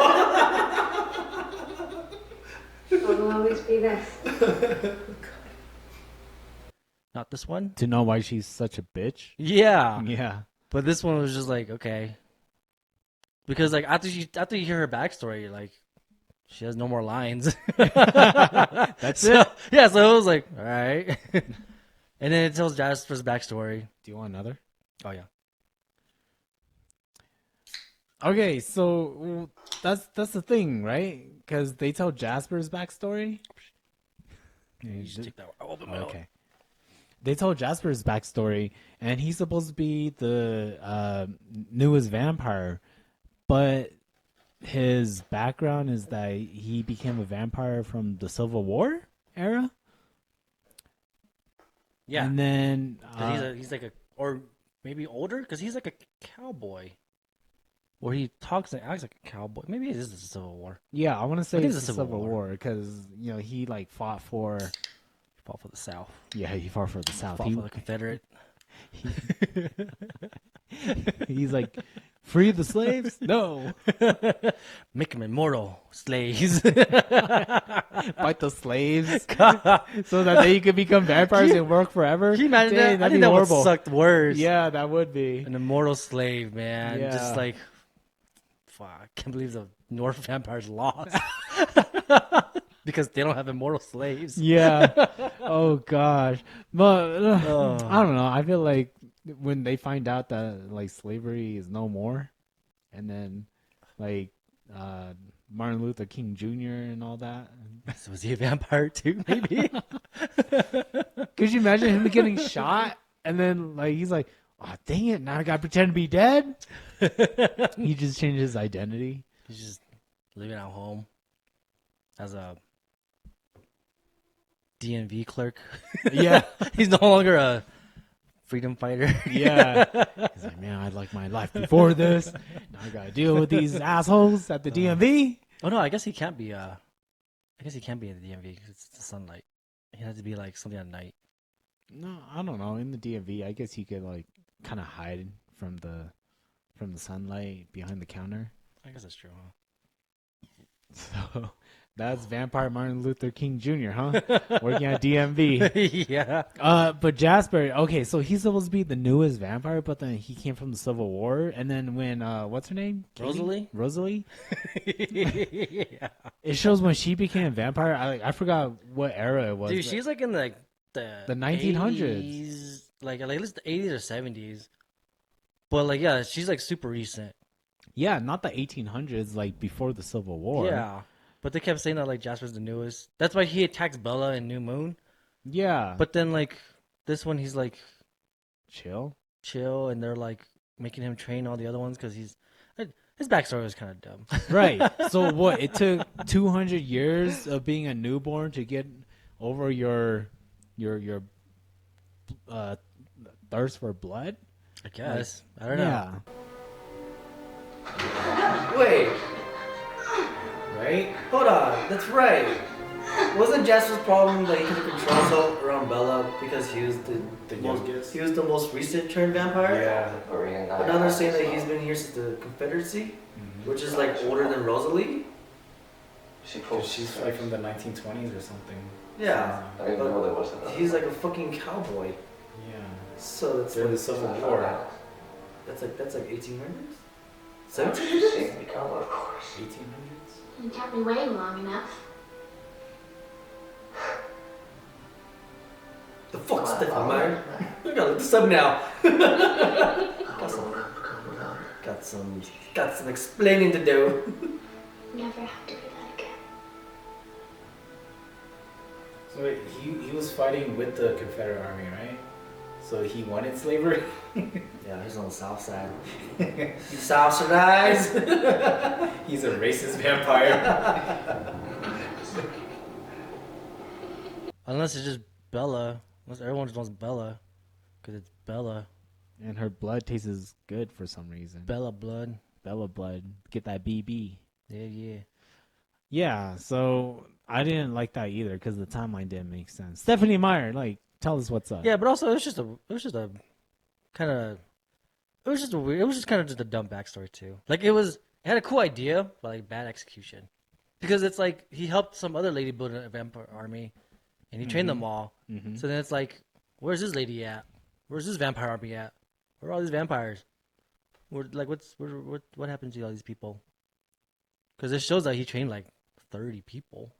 [SPEAKER 5] It will always be this.
[SPEAKER 1] Not this one.
[SPEAKER 2] To know why she's such a bitch.
[SPEAKER 1] Yeah,
[SPEAKER 2] Yeah.
[SPEAKER 1] but this one was just like okay, because like after you hear her backstory, like she has no more lines.
[SPEAKER 2] That's it.
[SPEAKER 1] Yeah, so it was like all right, and then it tells Jasper's backstory.
[SPEAKER 2] Do you want another?
[SPEAKER 1] Oh yeah.
[SPEAKER 2] Okay, so that's the thing, right? Because they tell Jasper's backstory.
[SPEAKER 1] You just take that one. Open my
[SPEAKER 2] Okay. They told Jasper's backstory, and he's supposed to be the newest vampire, but his background is that he became a vampire from the Civil War era.
[SPEAKER 1] Yeah.
[SPEAKER 2] And then
[SPEAKER 1] 'Cause he's like a, or maybe older, because he's like a cowboy. Or he talks and acts like a cowboy. Maybe it is the Civil War.
[SPEAKER 2] yeah, I want to say
[SPEAKER 1] think
[SPEAKER 2] it's
[SPEAKER 1] it's
[SPEAKER 2] the
[SPEAKER 1] the
[SPEAKER 2] Civil
[SPEAKER 1] Civil
[SPEAKER 2] War because he like fought for
[SPEAKER 1] Fought for the South.
[SPEAKER 2] he fought for the South.
[SPEAKER 1] Fought for the Confederate.
[SPEAKER 2] He's like, free the slaves? No.
[SPEAKER 1] Make them immortal slaves.
[SPEAKER 2] Fight the slaves so that they could become vampires and work forever.
[SPEAKER 1] Can you imagine
[SPEAKER 2] Dang,
[SPEAKER 1] that? I
[SPEAKER 2] that'd
[SPEAKER 1] think
[SPEAKER 2] be
[SPEAKER 1] that would
[SPEAKER 2] horrible.
[SPEAKER 1] suck worse.
[SPEAKER 2] Yeah, that would be.
[SPEAKER 1] An immortal slave, man.
[SPEAKER 2] Yeah.
[SPEAKER 1] Just like, fuck. I can't believe the North vampires lost. Because they don't have immortal slaves.
[SPEAKER 2] Yeah. Oh gosh. But I don't know. I feel like when they find out that like slavery is no more, and then like Martin Luther King Jr. and all that.
[SPEAKER 1] So was he a vampire too? Maybe.
[SPEAKER 2] Could you imagine him getting shot and then like he's like, oh dang it, now I gotta pretend to be dead? He just changed his identity.
[SPEAKER 1] He's just living at home as a DMV clerk.
[SPEAKER 2] Yeah.
[SPEAKER 1] He's no longer a freedom fighter.
[SPEAKER 2] Yeah. He's like, man, I like my life before this. Now I gotta deal with these assholes at the DMV.
[SPEAKER 1] Oh no, I guess he can't be. I guess he can't be in the DMV because it's the sunlight. He has to be like something at night.
[SPEAKER 2] No, I don't know. In the DMV, I guess he could like kind of hide from the sunlight behind the counter.
[SPEAKER 1] I guess that's true. Huh?
[SPEAKER 2] So that's Vampire Martin Luther King Jr., huh? Working at DMV.
[SPEAKER 1] Yeah.
[SPEAKER 2] But Jasper, okay, so he's supposed to be the newest vampire, but then he came from the Civil War, and then when what's her name? Katie? Rosalie.
[SPEAKER 1] Yeah.
[SPEAKER 2] It shows when she became a vampire. I forgot what era it was.
[SPEAKER 1] Dude,
[SPEAKER 2] but-
[SPEAKER 1] she's like in the
[SPEAKER 2] 1900s.
[SPEAKER 1] 80s, like at least the 80s or 70s. But like, yeah, she's like super recent.
[SPEAKER 2] yeah, not the 1800s, like before the Civil War.
[SPEAKER 1] Yeah. But they kept saying that like Jasper's the newest. That's why he attacks Bella in New Moon.
[SPEAKER 2] Yeah.
[SPEAKER 1] But then like this one, he's like
[SPEAKER 2] chill.
[SPEAKER 1] chill, and they're like making him train all the other ones because his backstory was kind of dumb.
[SPEAKER 2] Right. So what? It took 200 years of being a newborn to get over your thirst for blood.
[SPEAKER 1] I guess. I don't know.
[SPEAKER 2] Yeah.
[SPEAKER 3] Wait. Right? Hold on. That's right. Wasn't Jasper's problem that he couldn't control himself around Bella because he was the most recent turned vampire? But now they're saying that he's been here since the Confederacy, which is like older than Rosalie.
[SPEAKER 2] She's like from the 1920s or something.
[SPEAKER 3] Yeah.
[SPEAKER 4] I didn't know there was
[SPEAKER 3] But
[SPEAKER 4] another.
[SPEAKER 3] he's like a fucking cowboy.
[SPEAKER 2] Yeah.
[SPEAKER 3] So that's
[SPEAKER 2] During
[SPEAKER 3] like,
[SPEAKER 2] the Civil War.
[SPEAKER 3] that's like 1800s?
[SPEAKER 4] She's
[SPEAKER 3] 1700s?
[SPEAKER 4] seen the color, of course.
[SPEAKER 2] 1800s.
[SPEAKER 7] You kept me waiting long enough.
[SPEAKER 3] The fuck's Stephanie Meyer? I gotta look this up now. Got some explaining to do.
[SPEAKER 7] Never have to do that again.
[SPEAKER 2] So wait, he was fighting with the Confederate Army, right? So he wanted slavery?
[SPEAKER 3] Yeah, he's on the south side. He's south side.
[SPEAKER 2] He's a racist vampire.
[SPEAKER 1] Unless it's just Bella. Unless everyone just wants Bella. Because it's Bella.
[SPEAKER 2] And her blood tastes good for some reason.
[SPEAKER 1] Bella blood.
[SPEAKER 2] Bella blood. Get that BB.
[SPEAKER 1] Yeah.
[SPEAKER 2] Yeah, so I didn't like that either because the timeline didn't make sense. Stephanie Meyer, like, tell us what's up.
[SPEAKER 1] Yeah, but also it was just kind of a dumb backstory too. Like it had a cool idea, but like bad execution. Because it's like he helped some other lady build a vampire army, and he trained them all.
[SPEAKER 2] Mhm.
[SPEAKER 1] So then it's like, where's this lady at? Where's this vampire army at? Where are all these vampires? What happened to all these people? Because it shows that he trained like 30 people.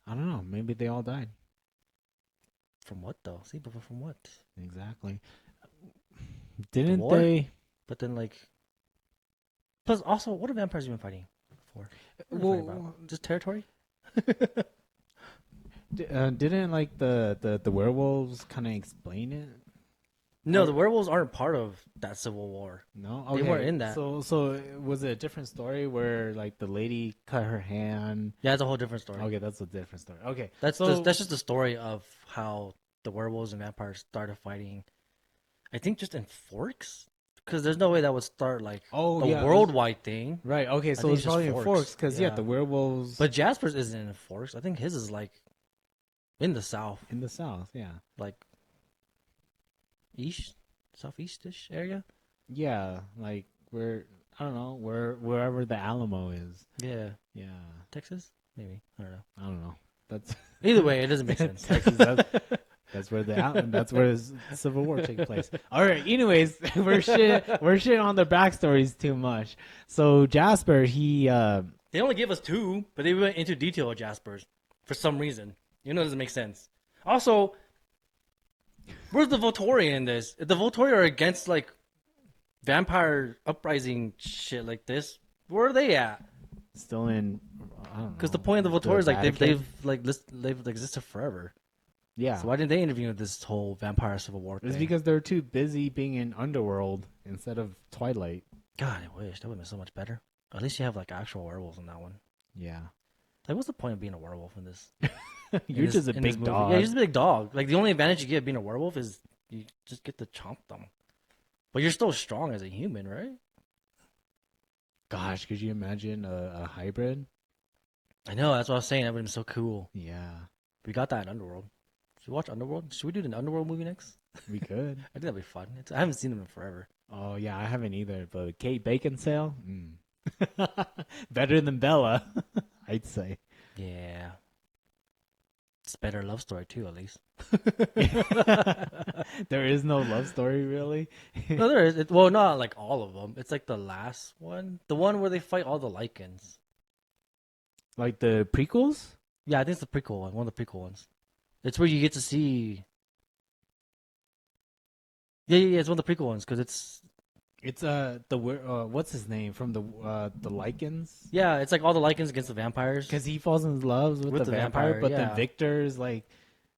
[SPEAKER 2] I don't know. Maybe they all died.
[SPEAKER 1] From what though? See, but from what?
[SPEAKER 2] Exactly. Didn't
[SPEAKER 1] war?
[SPEAKER 2] they?
[SPEAKER 1] But then like Plus, also, what have vampires been fighting for? What are they fighting about? Just territory?
[SPEAKER 2] Didn't like the werewolves kind of explain it?
[SPEAKER 1] No, the werewolves aren't part of that civil war.
[SPEAKER 2] No,
[SPEAKER 1] They weren't in that.
[SPEAKER 2] So was it a different story where like the lady cut her hand?
[SPEAKER 1] Yeah, it's a whole different story.
[SPEAKER 2] Okay, that's a different story. Okay,
[SPEAKER 1] That's just the story of how the werewolves and vampires started fighting. I think just in Forks, because there's no way that would start like a worldwide thing.
[SPEAKER 2] Right. Okay, so
[SPEAKER 1] think
[SPEAKER 2] it's
[SPEAKER 1] it's just
[SPEAKER 2] probably in
[SPEAKER 1] Forks.
[SPEAKER 2] Forks because
[SPEAKER 1] Yeah.
[SPEAKER 2] the werewolves.
[SPEAKER 1] But Jasper's isn't in Forks. I think his is like in the south,
[SPEAKER 2] in the south, yeah,
[SPEAKER 1] like southeast-ish area.
[SPEAKER 2] yeah, like I don't know wherever the Alamo is.
[SPEAKER 1] Yeah,
[SPEAKER 2] Yeah,
[SPEAKER 1] Texas, maybe. I don't know.
[SPEAKER 2] I don't know. That's
[SPEAKER 1] Either way, it doesn't make sense.
[SPEAKER 2] Texas. That's where that's where the Civil War took place. All right. Anyways, we're shit on their backstories too much. So Jasper, he
[SPEAKER 1] They only gave us 2, but they went into detail of Jasper's for some reason. You know, it doesn't make sense. Also, where's the Volturi in this? If the Volturi are against like vampire uprising shit like this, where are they at?
[SPEAKER 2] still in. I don't know.
[SPEAKER 1] Because the point of the Volturi is like
[SPEAKER 2] Vatican?
[SPEAKER 1] they've existed forever.
[SPEAKER 2] Yeah.
[SPEAKER 1] So why didn't they intervene with this whole vampire civil war thing?
[SPEAKER 2] It's because they're too busy being in Underworld instead of Twilight.
[SPEAKER 1] God, I wish that would have been so much better. At least you have like actual werewolves in that one.
[SPEAKER 2] Yeah.
[SPEAKER 1] Like, what's the point of being a werewolf in this?
[SPEAKER 2] You're just a
[SPEAKER 1] in this
[SPEAKER 2] big
[SPEAKER 1] movie?
[SPEAKER 2] dog.
[SPEAKER 1] Yeah, you're just a big dog. Like, the only advantage you get being a werewolf is you just get to chomp them. But you're still strong as a human, right?
[SPEAKER 2] Gosh, could you imagine a hybrid?
[SPEAKER 1] I know, that's what I was saying. That would have been so cool.
[SPEAKER 2] Yeah,
[SPEAKER 1] We got that in Underworld. Should we watch Underworld? Should we do the Underworld movie next?
[SPEAKER 2] we could.
[SPEAKER 1] I think that'd be fun. I haven't seen them in forever.
[SPEAKER 2] Oh yeah, I haven't either. But Kate Beckinsale, better than Bella, I'd say.
[SPEAKER 1] Yeah. It's a better love story, too, at least.
[SPEAKER 2] There is no love story, really.
[SPEAKER 1] No, there is. Well, not like all of them. It's like the last one. The one where they fight all the Lycans.
[SPEAKER 2] Like the prequels.
[SPEAKER 1] Yeah, I think it's the prequel one. One of the prequel ones. It's where you get to see. Yeah. It's one of the prequel ones because it's.
[SPEAKER 2] It's what's his name from the Lycans?
[SPEAKER 1] Yeah, it's like all the Lycans against the vampires.
[SPEAKER 2] Because he falls in love with the vampire, but
[SPEAKER 1] yeah.
[SPEAKER 2] then Victor's like,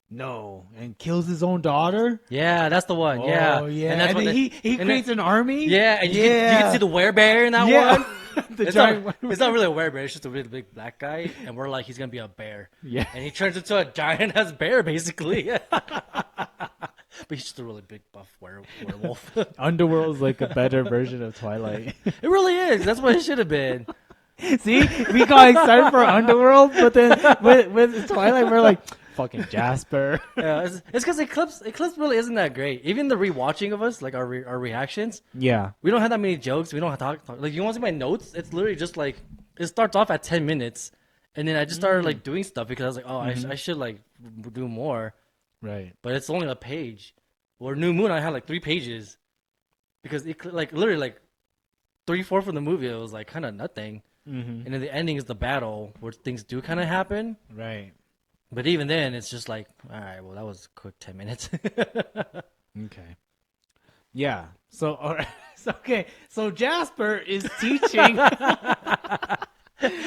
[SPEAKER 2] no, and kills his own daughter.
[SPEAKER 1] Yeah, that's the one. Yeah,
[SPEAKER 2] Oh yeah,
[SPEAKER 1] and that's
[SPEAKER 2] and
[SPEAKER 1] what
[SPEAKER 2] then he creates an army.
[SPEAKER 1] Yeah, and you can see the werebear in that one.
[SPEAKER 2] The
[SPEAKER 1] It's
[SPEAKER 2] giant
[SPEAKER 1] not, it's not really a werebear. It's just a really big black guy, and we're like, he's gonna be a bear.
[SPEAKER 2] Yeah.
[SPEAKER 1] And he turns into a giant ass bear, basically. But he's just a really big buff werewolf.
[SPEAKER 2] Underworld's like a better version of Twilight.
[SPEAKER 1] It really is. That's what it should have been.
[SPEAKER 2] See, we got excited for Underworld, but then with Twilight, we're like, fucking Jasper.
[SPEAKER 1] Yeah, it's because Eclipse really isn't that great. Even the rewatching of us, like our reactions,
[SPEAKER 2] Yeah.
[SPEAKER 1] we don't have that many jokes. We don't have to talk. Like, you want to see my notes? It's literally just like, it starts off at 10 minutes, and then I just started like doing stuff because I was like, oh, I should like do more.
[SPEAKER 2] Right.
[SPEAKER 1] But it's only a page. Or New Moon, I had like 3 pages because it like literally like 3/4 of the movie it was like kind of nothing,
[SPEAKER 2] Mm-hmm.
[SPEAKER 1] and then the ending is the battle where things do kind of happen.
[SPEAKER 2] Right.
[SPEAKER 1] But even then, it's just like, all right, well, that was a quick 10 minutes.
[SPEAKER 2] Okay. Yeah. So, all right. Okay. So Jasper is teaching.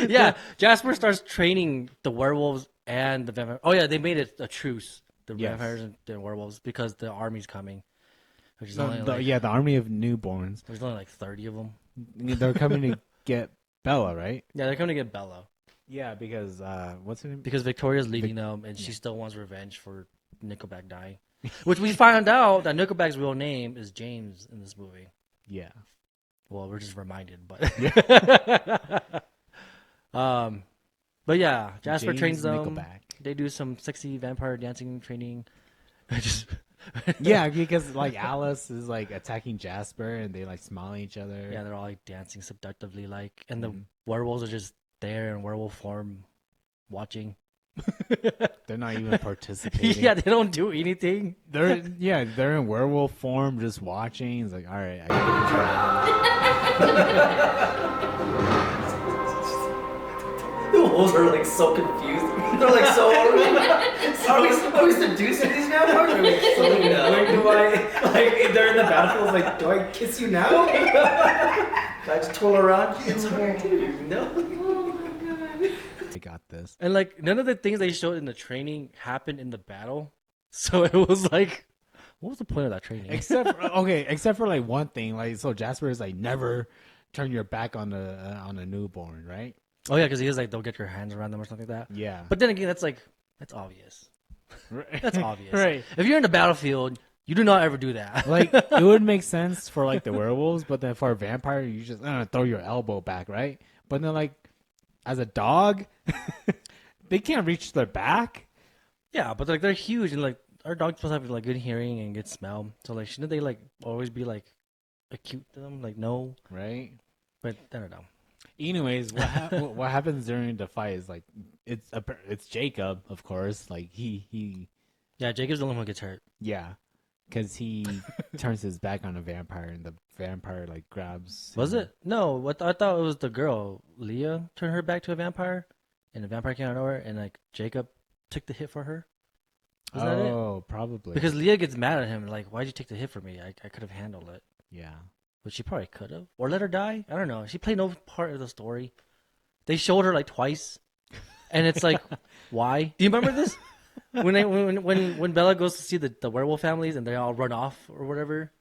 [SPEAKER 1] Yeah, Jasper starts training the werewolves and the vampires. Oh yeah, they made it a truce, the
[SPEAKER 2] Yes.
[SPEAKER 1] vampires and the werewolves, because the army's coming. Which is
[SPEAKER 2] the army of newborns.
[SPEAKER 1] there's only like 30 of them.
[SPEAKER 2] They're coming to get Bella, right?
[SPEAKER 1] Yeah, they're coming to get Bella
[SPEAKER 2] Yeah, because what's her name?
[SPEAKER 1] because Victoria's leaving them, and she still wants revenge for Nickelback dying. Which we found out that Nickelback's real name is James in this movie.
[SPEAKER 2] Yeah.
[SPEAKER 1] Well, we're just reminded, but but yeah, Jasper
[SPEAKER 2] James
[SPEAKER 1] trains them.
[SPEAKER 2] Nickelback.
[SPEAKER 1] They do some sexy vampire dancing training. Just
[SPEAKER 2] Yeah, because like Alice is like attacking Jasper, and they like smile at each other.
[SPEAKER 1] yeah, they're all like dancing seductively, like, and the werewolves are just there in werewolf form, watching.
[SPEAKER 2] They're not even participating.
[SPEAKER 1] Yeah, they don't do anything.
[SPEAKER 2] they're in werewolf form, just watching. It's like, all right, I gotta try.
[SPEAKER 3] wolves are like so confused. They're like so. Are we seducing these vampires? Or like, so like, do I like they're in the battlefield? Like, do I kiss you now? Can I just twirl around? It's hard. No.
[SPEAKER 2] I got this.
[SPEAKER 1] And like none of the things they showed in the training happened in the battle, so it was like, what was the point of that training?
[SPEAKER 2] Except for like one thing, like so Jasper is like never turn your back on a newborn, right?
[SPEAKER 1] Oh yeah, because he was like, don't get your hands around them or something like that.
[SPEAKER 2] Yeah,
[SPEAKER 1] But then again, that's obvious. That's obvious.
[SPEAKER 2] Right.
[SPEAKER 1] If you're in the battlefield, you do not ever do that.
[SPEAKER 2] Like it would make sense for like the werewolves, but then for a vampire, you just throw your elbow back, right? But then like as a dog, they can't reach their back.
[SPEAKER 1] Yeah, but like they're huge, and like our dog's supposed to have like good hearing and good smell. So like, shouldn't they like always be like acute to them? Like no,
[SPEAKER 2] Right.
[SPEAKER 1] but I don't know.
[SPEAKER 2] Anyways, what happens during the fight is like it's Jacob, of course. Like he
[SPEAKER 1] Yeah, Jacob's the only one who gets hurt.
[SPEAKER 2] yeah, because he turns his back on a vampire, and the vampire like grabs.
[SPEAKER 1] Was
[SPEAKER 2] him.
[SPEAKER 1] it? No, I thought it was the girl. Leah turned her back to a vampire, and the vampire came out of nowhere, and like Jacob took the hit for her. Is that it?
[SPEAKER 2] Oh, probably.
[SPEAKER 1] Because Leah gets mad at him, like, why'd you take the hit for me? I could have handled it.
[SPEAKER 2] yeah.
[SPEAKER 1] But she probably could have. Or let her die. I don't know. She played no part of the story. They showed her like twice. And it's like, why? Do you remember this? When Bella goes to see the werewolf families and they all run off or whatever,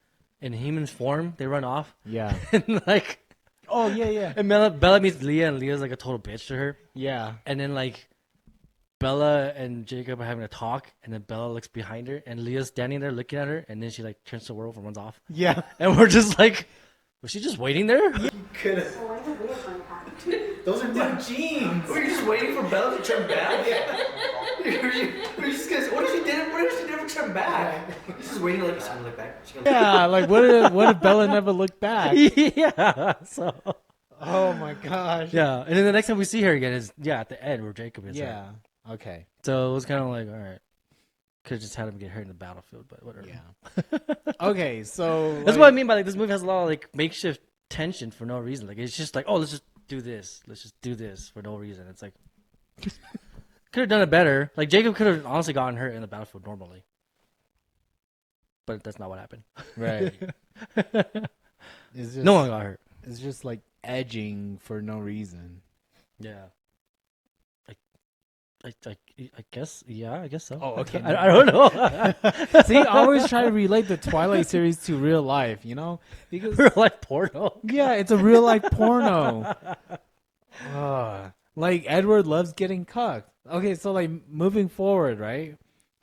[SPEAKER 1] in human form, they run off.
[SPEAKER 2] Yeah.
[SPEAKER 1] And like,
[SPEAKER 2] Oh yeah.
[SPEAKER 1] and Bella meets Leah, and Leah's like a total bitch to her.
[SPEAKER 2] Yeah.
[SPEAKER 1] And then like Bella and Jacob are having a talk, and then Bella looks behind her, and Leah's standing there looking at her, and then she like turns to werewolf and runs off.
[SPEAKER 2] Yeah.
[SPEAKER 1] And we're just like, was she just waiting there?
[SPEAKER 3] Could have. Those are my jeans. Were you just waiting for Bella to turn back? We're just gonna. What if she didn't? What if she never turned back? She's just waiting like she's gonna look back. She's gonna
[SPEAKER 2] Yeah. Like what if Bella never looked back?
[SPEAKER 1] Yeah. So
[SPEAKER 2] Oh my gosh.
[SPEAKER 1] yeah, and then the next time we see her again is at the end where Jacob is.
[SPEAKER 2] Yeah. Okay.
[SPEAKER 1] So it was kind of like, all right, could have just had him get hurt in the battlefield, but whatever.
[SPEAKER 2] Yeah. Okay. So
[SPEAKER 1] That's what I mean by like this movie has a lot of like makeshift tension for no reason. Like it's just like, oh, let's just do this. Let's just do this for no reason. It's like could have done it better. Like Jacob could have honestly gotten hurt in the battlefield normally, but that's not what happened.
[SPEAKER 2] Right. It's just,
[SPEAKER 1] No one got hurt.
[SPEAKER 2] It's just like edging for no reason.
[SPEAKER 1] Yeah. I guess. Yeah, I guess so.
[SPEAKER 2] Oh, okay.
[SPEAKER 1] I don't know.
[SPEAKER 2] See, I always try to relate the Twilight series to real life, you know? Because
[SPEAKER 1] Real life porno.
[SPEAKER 2] yeah, it's a real life porno. Like Edward loves getting cucked. Okay, so like moving forward, right?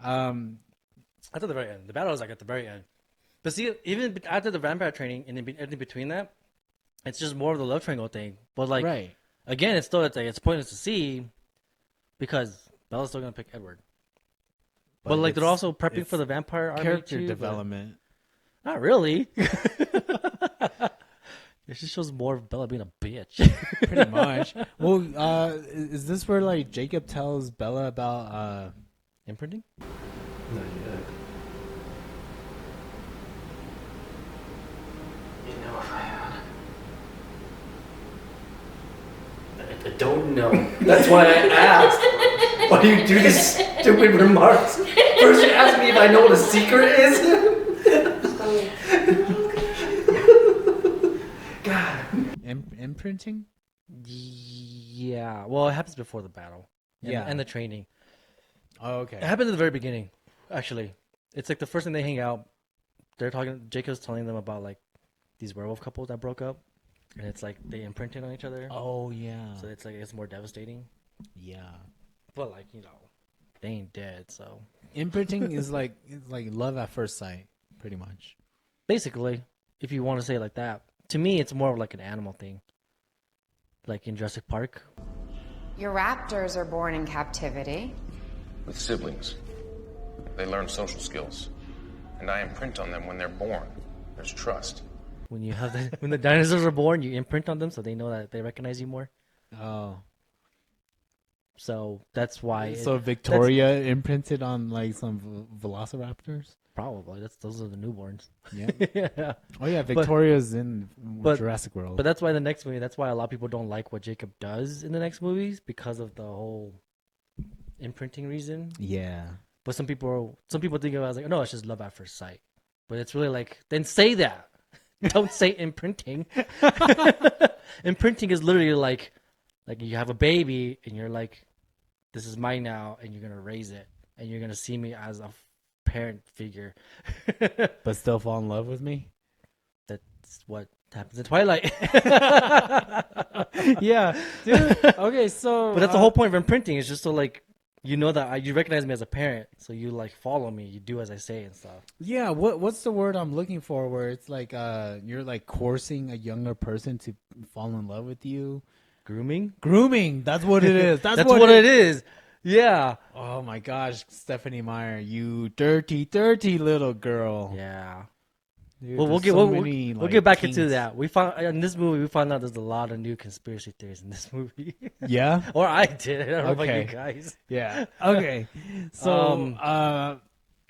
[SPEAKER 1] At the very end. The battle is like at the very end. But see, even after the vampire training and in between that, it's just more of the love triangle thing. But like,
[SPEAKER 2] right.
[SPEAKER 1] again, it's still it's pointless to see because Bella's still gonna pick Edward. But like, they're also prepping for the vampire army
[SPEAKER 2] character
[SPEAKER 1] too, but
[SPEAKER 2] development.
[SPEAKER 1] not really. It just shows more of Bella being a bitch.
[SPEAKER 2] Pretty much. Well, is this where like Jacob tells Bella about
[SPEAKER 1] Imprinting?
[SPEAKER 3] Not yet.
[SPEAKER 6] You know if I had.
[SPEAKER 3] I don't know. That's why I asked. Why do you do these stupid remarks? First you ask me if I know what a secret is. God.
[SPEAKER 2] imprinting?
[SPEAKER 1] Yeah. Well, it happens before the battle.
[SPEAKER 2] Yeah.
[SPEAKER 1] And the training.
[SPEAKER 2] Oh,
[SPEAKER 1] It
[SPEAKER 2] okay.
[SPEAKER 1] happens at the very beginning, actually. It's like the first time they hang out. They're talking. Jacob's telling them about like these werewolf couples that broke up, and it's like they imprinted on each other.
[SPEAKER 2] Oh yeah.
[SPEAKER 1] So it's like it's more devastating.
[SPEAKER 2] Yeah.
[SPEAKER 1] But like they ain't dead. So
[SPEAKER 2] Imprinting is like it's like love at first sight, pretty much.
[SPEAKER 1] basically, if you want to say it like that, to me it's more of like an animal thing. Like in Jurassic Park.
[SPEAKER 8] Your raptors are born in captivity.
[SPEAKER 9] With siblings. They learn social skills. And I imprint on them when they're born. There's trust.
[SPEAKER 1] When you have when the dinosaurs are born, you imprint on them so they know that they recognize you more.
[SPEAKER 2] Oh.
[SPEAKER 1] So that's why.
[SPEAKER 2] So Victoria imprinted on like some velociraptors.
[SPEAKER 1] Probably those are the newborns.
[SPEAKER 2] Yeah.
[SPEAKER 1] Yeah.
[SPEAKER 2] Oh yeah, Victoria's in
[SPEAKER 1] but-
[SPEAKER 2] Jurassic World.
[SPEAKER 1] But that's why the next movie. That's why a lot of people don't like what Jacob does in the next movies because of the whole imprinting reason.
[SPEAKER 2] yeah.
[SPEAKER 1] But some people think of it as like, no, it's just love at first sight. But it's really like, then say that. Don't say imprinting. Imprinting is literally like you have a baby and you're like, this is mine now, and you're gonna raise it, and you're gonna see me as a parent figure.
[SPEAKER 2] But still fall in love with me.
[SPEAKER 1] That's what happens in Twilight.
[SPEAKER 2] Yeah, dude. Okay, so
[SPEAKER 1] But that's the whole point of imprinting. Is just so like you know that you recognize me as a parent, so you like follow me, you do as I say and stuff.
[SPEAKER 2] Yeah, what's the word I'm looking for? Where it's like you're like coercing a younger person to fall in love with you.
[SPEAKER 1] Grooming.
[SPEAKER 2] That's what it is. That's
[SPEAKER 1] what it is. Yeah.
[SPEAKER 2] Oh my gosh, Stephanie Meyer, you dirty little girl.
[SPEAKER 1] Yeah.
[SPEAKER 2] Dude,
[SPEAKER 1] Well, we'll
[SPEAKER 2] there's
[SPEAKER 1] we'll get back into
[SPEAKER 2] kinks.
[SPEAKER 1] that. We found in this movie. We found out there's a lot of new conspiracy theories in this movie.
[SPEAKER 2] Yeah.
[SPEAKER 1] Or I did. I don't know about
[SPEAKER 2] Okay.
[SPEAKER 1] you guys.
[SPEAKER 2] Yeah. Okay. So,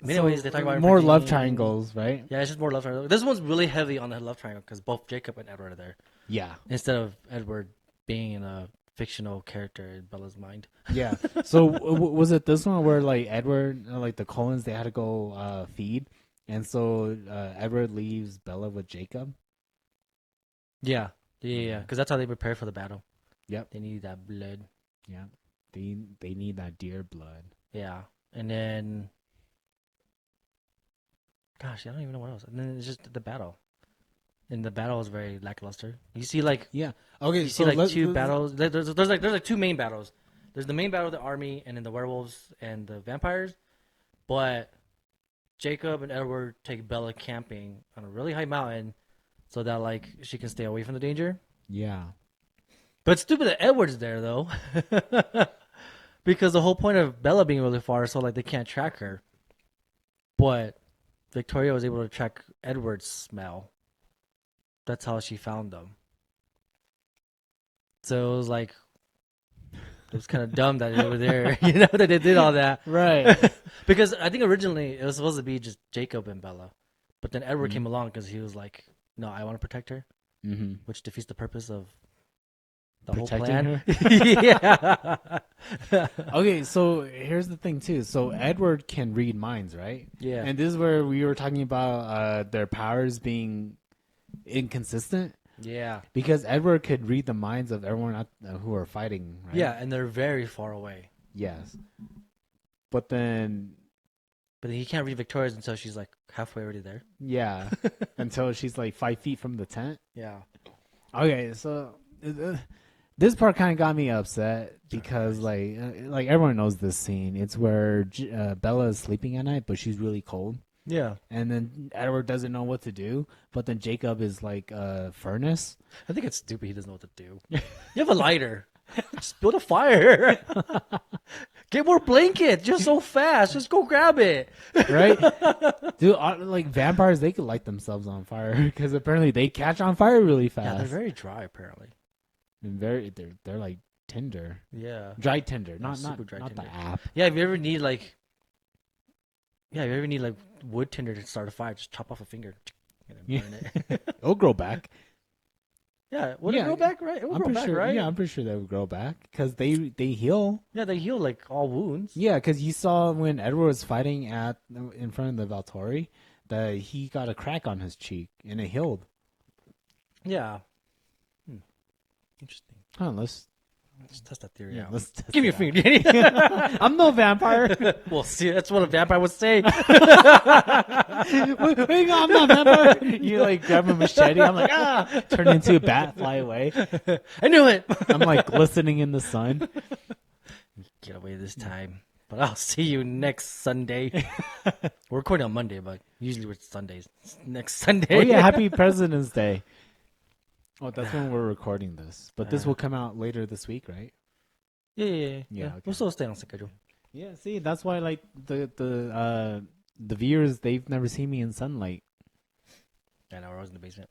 [SPEAKER 1] Anyways, they talk about
[SPEAKER 2] more love
[SPEAKER 1] imprinting.
[SPEAKER 2] triangles, right?
[SPEAKER 1] Yeah, it's just more love triangle. This one's really heavy on the love triangle because both Jacob and Edward are there
[SPEAKER 2] Yeah.
[SPEAKER 1] instead of Edward being in a fictional character in Bella's mind.
[SPEAKER 2] Yeah. So was it this one where like Edward, like the Cullens, they had to go feed, and so Edward leaves Bella with Jacob?
[SPEAKER 1] Yeah. Because that's how they prepare for the battle.
[SPEAKER 2] Yep.
[SPEAKER 1] They need that blood.
[SPEAKER 2] Yeah. They need that deer blood.
[SPEAKER 1] Yeah. And then, gosh, I don't even know what else. And then it's just the battle. And the battle is very lackluster. You see, like,
[SPEAKER 2] Yeah. Okay.
[SPEAKER 1] you see, like, two battles. There's like two main battles. There's the main battle of the army, and then the werewolves and the vampires. But Jacob and Edward take Bella camping on a really high mountain, so that like she can stay away from the danger.
[SPEAKER 2] Yeah.
[SPEAKER 1] But it's stupid that Edward's there though, because the whole point of Bella being really far is so like they can't track her. But Victoria was able to track Edward's smell. That's how she found them. So it was like, it was kind of dumb that they were there, you know, that they did all that.
[SPEAKER 2] Right.
[SPEAKER 1] Because I think originally it was supposed to be just Jacob and Bella, but then Edward came along because he was like, "No, I want to protect her,"
[SPEAKER 2] Mm-hmm.
[SPEAKER 1] which defeats the purpose of the
[SPEAKER 2] Protecting
[SPEAKER 1] whole plan. Yeah.
[SPEAKER 2] Okay, so here's the thing too. So Edward can read minds, right?
[SPEAKER 1] Yeah.
[SPEAKER 2] And this is where we were talking about their powers being inconsistent,
[SPEAKER 1] Yeah.
[SPEAKER 2] because Edward could read the minds of everyone who are fighting, right?
[SPEAKER 1] Yeah, and they're very far away.
[SPEAKER 2] Yes. But then,
[SPEAKER 1] But he can't read Victoria's until she's like halfway already there.
[SPEAKER 2] yeah, until she's like 5 feet from the tent.
[SPEAKER 1] Yeah.
[SPEAKER 2] Okay, so this part kind of got me upset because like everyone knows this scene. It's where Bella is sleeping at night, but she's really cold.
[SPEAKER 1] Yeah.
[SPEAKER 2] And then Edward doesn't know what to do, but then Jacob is like a furnace.
[SPEAKER 1] I think it's stupid he doesn't know what to do. You have a lighter. Just build a fire. Get more blankets. You're so fast. Just go grab it.
[SPEAKER 2] Right? Dude, like vampires, they could light themselves on fire because apparently they catch on fire really fast.
[SPEAKER 1] Yeah, they're very dry apparently.
[SPEAKER 2] And they're like tinder.
[SPEAKER 1] Yeah.
[SPEAKER 2] Dry tinder, not
[SPEAKER 1] super dry
[SPEAKER 2] not the
[SPEAKER 1] tinder.
[SPEAKER 2] app.
[SPEAKER 1] Yeah, if you ever need like wood tinder to start a fire, just chop off a finger and then burn it.
[SPEAKER 2] It'll grow back.
[SPEAKER 1] Yeah, would it grow back, right? It would
[SPEAKER 2] I'm
[SPEAKER 1] grow
[SPEAKER 2] pretty
[SPEAKER 1] back,
[SPEAKER 2] sure,
[SPEAKER 1] right?
[SPEAKER 2] Yeah, I'm pretty sure they would grow back because they heal.
[SPEAKER 1] Yeah, they heal like all wounds.
[SPEAKER 2] Yeah, because you saw when Edward was fighting in front of the Valtori, that he got a crack on his cheek and it healed.
[SPEAKER 1] Yeah. Interesting.
[SPEAKER 2] Huh, let's
[SPEAKER 1] test that theory out.
[SPEAKER 2] let's test
[SPEAKER 1] Give me
[SPEAKER 2] it
[SPEAKER 1] a finger.
[SPEAKER 2] out. I'm no vampire.
[SPEAKER 1] Well, see, that's what a vampire would say.
[SPEAKER 2] Wait, I'm not vampire. You like grab a machete. I'm like, turn into a bat, fly away.
[SPEAKER 1] I knew it.
[SPEAKER 2] I'm like glistening in the sun.
[SPEAKER 1] Get away this time. But I'll see you next Sunday. We're recording on Monday, but usually we're Sundays. Next Sunday.
[SPEAKER 2] Oh yeah, happy President's Day. Oh, that's when we're recording this. But this will come out later this week, right?
[SPEAKER 1] Yeah.
[SPEAKER 2] Okay.
[SPEAKER 1] We'll still stay on schedule.
[SPEAKER 2] Yeah, see, that's why like the viewers, they've never seen me in sunlight.
[SPEAKER 1] I know, I was in the basement.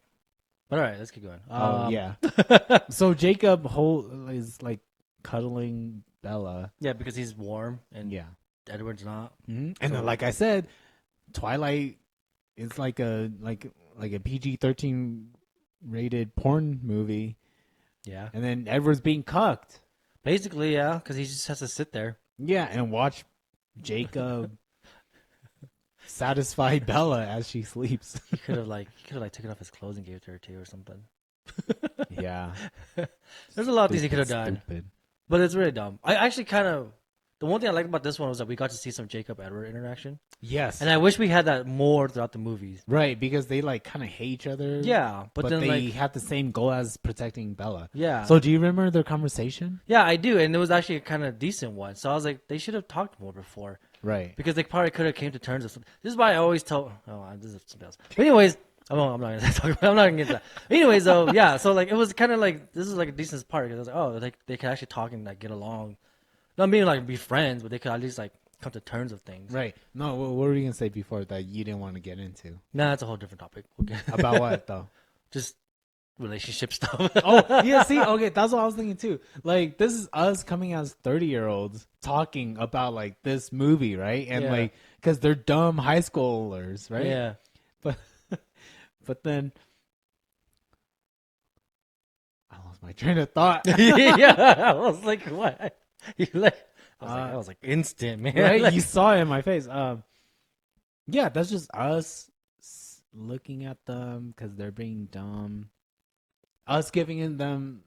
[SPEAKER 1] But all right, let's keep going.
[SPEAKER 2] Oh yeah. So Jacob is like cuddling Bella.
[SPEAKER 1] Yeah, because he's warm and
[SPEAKER 2] Yeah.
[SPEAKER 1] Edward's not.
[SPEAKER 2] And then, like I said, Twilight is like a PG-13 rated porn movie.
[SPEAKER 1] Yeah.
[SPEAKER 2] And then Edward's being cucked.
[SPEAKER 1] Basically, yeah, because he just has to sit there.
[SPEAKER 2] Yeah, and watch Jacob satisfy Bella as she sleeps.
[SPEAKER 1] He could have taken off his clothes and gave it to her too or something.
[SPEAKER 2] Yeah.
[SPEAKER 1] There's a lot of things he could have done.
[SPEAKER 2] Stupid.
[SPEAKER 1] But it's really dumb. I actually the one thing I liked about this one was that we got to see some Jacob Edward interaction.
[SPEAKER 2] Yes.
[SPEAKER 1] And I wish we had that more throughout the movies.
[SPEAKER 2] Right, because they like kind of hate each other.
[SPEAKER 1] Yeah, but then
[SPEAKER 2] they
[SPEAKER 1] like
[SPEAKER 2] have the same goal as protecting Bella.
[SPEAKER 1] yeah.
[SPEAKER 2] So do you remember their conversation?
[SPEAKER 1] Yeah, I do, and it was actually a kind of decent one. So I was like, they should have talked more before.
[SPEAKER 2] Right.
[SPEAKER 1] Because they probably could have came to terms with something. This is why I always tell. Oh, this is something else. But anyways, I'm not gonna talk about. I'm not gonna get into that. Anyways, though, yeah. So like, it was kind of like this is like a decent part because I was like, oh, like they could actually talk and like get along. Not being like be friends, but they could at least like come to terms with things.
[SPEAKER 2] Right. No, what were you gonna say before that you didn't want to get into?
[SPEAKER 1] Nah, that's a whole different topic. Okay.
[SPEAKER 2] About what though?
[SPEAKER 1] Just relationship stuff.
[SPEAKER 2] Oh, yeah, see, okay, that's what I was thinking too. Like, this is us coming as 30-year-olds talking about like this movie, right? And
[SPEAKER 1] Yeah.
[SPEAKER 2] like, because they're dumb high schoolers, right?
[SPEAKER 1] Yeah.
[SPEAKER 2] But then I lost my train of thought.
[SPEAKER 1] Yeah. I was like, what? You like? I was like instant, man.
[SPEAKER 2] Right?
[SPEAKER 1] Like,
[SPEAKER 2] You saw it in my face. Yeah, that's just us looking at them because they're being dumb. Us giving them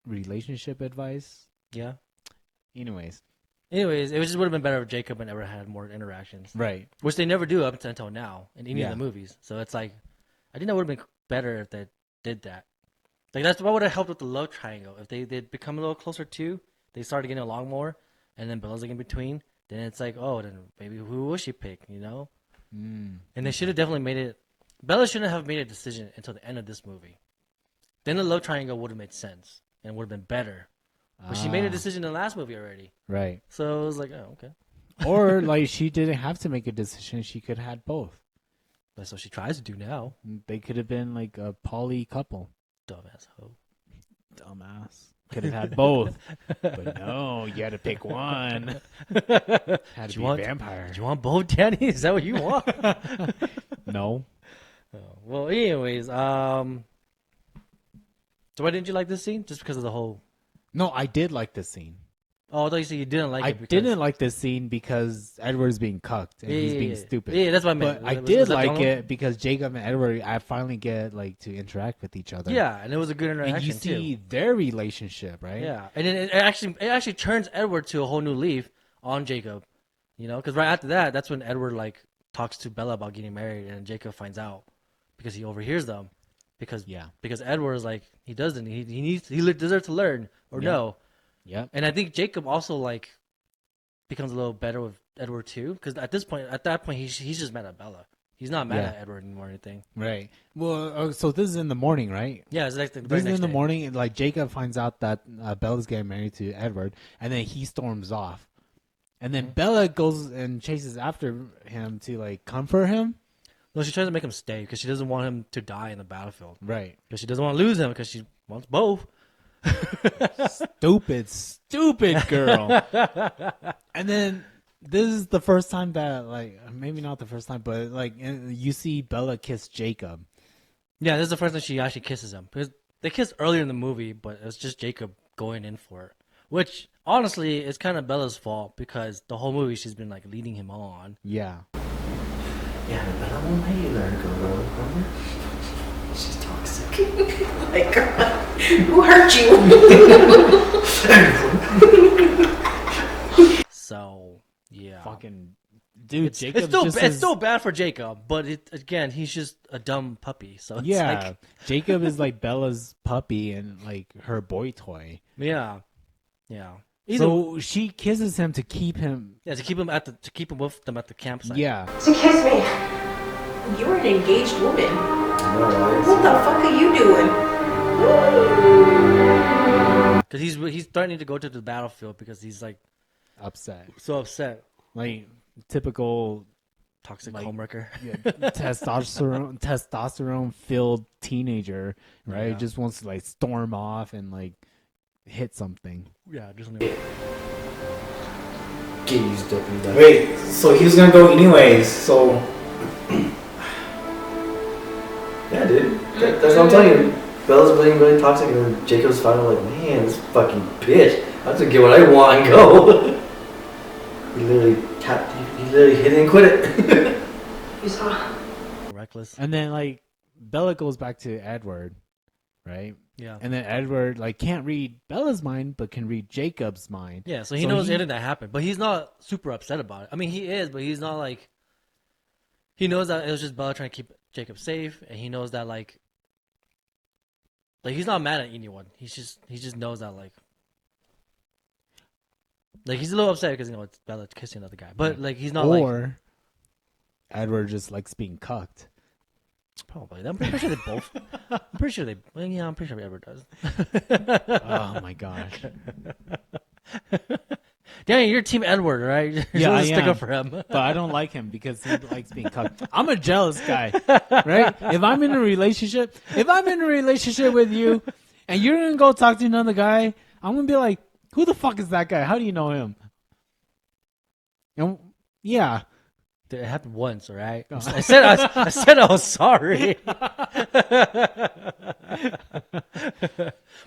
[SPEAKER 2] relationship advice.
[SPEAKER 1] yeah.
[SPEAKER 2] Anyways,
[SPEAKER 1] Anyways, it just would have been better if Jacob and Edward had more interactions,
[SPEAKER 2] right.
[SPEAKER 1] which they never do up until now in any
[SPEAKER 2] Yeah.
[SPEAKER 1] of the movies. So it's like, I think that would have been better if they did that. Like that's what would have helped with the love triangle. If they did become a little closer too, they started getting along more, and then Bella's like in between. Then it's like, oh, then maybe who will she pick? You know? And they should have definitely made it. Bella shouldn't have made a decision until the end of this movie. Then the love triangle would have made sense and would have been better. But she made a decision in the last movie already.
[SPEAKER 2] Right.
[SPEAKER 1] So it was like, oh, okay.
[SPEAKER 2] Or like she didn't have to make a decision. She could have had both.
[SPEAKER 1] That's what she tries to do now.
[SPEAKER 2] They could have been like a poly couple.
[SPEAKER 1] Dumbass hoe.
[SPEAKER 2] Dumbass. Could have had both. But no, you had to pick one. Had to be a vampire.
[SPEAKER 1] Do you want both, Danny? Is that what you want?
[SPEAKER 2] No.
[SPEAKER 1] Oh, well, anyways, so why didn't you like this scene? Just because of the whole...
[SPEAKER 2] No, I did like this scene.
[SPEAKER 1] Oh, I thought you said you didn't like
[SPEAKER 2] I
[SPEAKER 1] it because...
[SPEAKER 2] didn't like this scene because Edward's being cucked and he's being stupid.
[SPEAKER 1] Yeah, that's what I meant.
[SPEAKER 2] But I
[SPEAKER 1] Was
[SPEAKER 2] did
[SPEAKER 1] that the
[SPEAKER 2] like
[SPEAKER 1] only
[SPEAKER 2] it because Jacob and Edward, I finally get like to interact with each other.
[SPEAKER 1] Yeah, and it was a good interaction
[SPEAKER 2] And you see their relationship, right?
[SPEAKER 1] Yeah, and then it actually turns Edward to a whole new leaf on Jacob. You know, because right after that, that's when Edward like talks to Bella about getting married, and Jacob finds out because he overhears them. Because Edward is like he doesn't he deserves to learn or no.
[SPEAKER 2] Yep.
[SPEAKER 1] And I think Jacob also like becomes a little better with Edward too, because at that point he's just mad at Bella. He's not mad at Edward anymore or anything.
[SPEAKER 2] Right. Well, so this is in the morning, right?
[SPEAKER 1] Yeah, it's like the
[SPEAKER 2] this is
[SPEAKER 1] next
[SPEAKER 2] in the
[SPEAKER 1] day.
[SPEAKER 2] morning. And, like Jacob finds out that Bella's getting married to Edward, and then he storms off, and then Bella goes and chases after him to like comfort him.
[SPEAKER 1] No, she tries to make him stay because she doesn't want him to die in the battlefield.
[SPEAKER 2] Right.
[SPEAKER 1] Because she doesn't want to lose him because she wants both.
[SPEAKER 2] Stupid girl. And then this is the first time that like maybe not the first time, but like you see Bella kiss Jacob.
[SPEAKER 1] Yeah, this is the first time she actually kisses him because they kissed earlier in the movie, but it's just Jacob going in for it. Which honestly is kind of Bella's fault because the whole movie she's been like leading him on.
[SPEAKER 2] Yeah.
[SPEAKER 3] Yeah, but I won't let you let her go, remember?
[SPEAKER 5] She's toxic. My God. Who hurt you?
[SPEAKER 1] So, yeah.
[SPEAKER 2] Fucking dude,
[SPEAKER 1] It's still bad for Jacob, but again, he's just a dumb puppy. So it's like,
[SPEAKER 2] Jacob is like Bella's puppy and like her boy toy.
[SPEAKER 1] yeah.
[SPEAKER 2] So she kisses him to keep him.
[SPEAKER 1] Yeah, to keep him with them at the campsite.
[SPEAKER 2] Yeah.
[SPEAKER 5] To kiss me. You're an engaged woman. What the fuck are you doing?
[SPEAKER 1] Because he's starting to go to the battlefield because he's like so upset.
[SPEAKER 2] Like typical
[SPEAKER 1] toxic
[SPEAKER 2] like,
[SPEAKER 1] homewrecker.
[SPEAKER 2] Yeah, testosterone filled teenager, right?
[SPEAKER 1] Yeah.
[SPEAKER 2] Just wants to like storm off and like hit something.
[SPEAKER 1] Yeah, just something.
[SPEAKER 3] Get used up in that. Wait, so he was gonna go anyways, so. Yeah, dude. That's what I'm telling you. Bella's being really toxic, and then Jacob's finally like, man, this fucking bitch. I have to get what I want and go. He literally hit it and quit it.
[SPEAKER 5] You saw.
[SPEAKER 1] Reckless.
[SPEAKER 2] And then like Bella goes back to Edward, right?
[SPEAKER 1] Yeah.
[SPEAKER 2] And then Edward like can't read Bella's mind, but can read Jacob's mind.
[SPEAKER 1] Yeah, so he knows anything that happened, but he's not super upset about it. I mean, he is, but he's not like. He knows that it was just Bella trying to keep Jacob safe, and he knows that like he's not mad at anyone. He just knows that like he's a little upset because it's Bella kissing another guy, but like he's not
[SPEAKER 2] or Edward just likes being cucked.
[SPEAKER 1] Probably. I'm pretty sure they both. I'm pretty sure Edward does.
[SPEAKER 2] Oh my gosh.
[SPEAKER 1] Danny, you're Team Edward, right? You're
[SPEAKER 2] Yeah, I
[SPEAKER 1] supposed to stick
[SPEAKER 2] am.
[SPEAKER 1] up for him.
[SPEAKER 2] But I don't like him because he likes being cucked. I'm a jealous guy, right? If I'm in a relationship with you, and you're gonna go talk to another guy, I'm gonna be like, "Who the fuck is that guy? How do you know him?" And yeah,
[SPEAKER 1] It happened once, all right? I said I was sorry.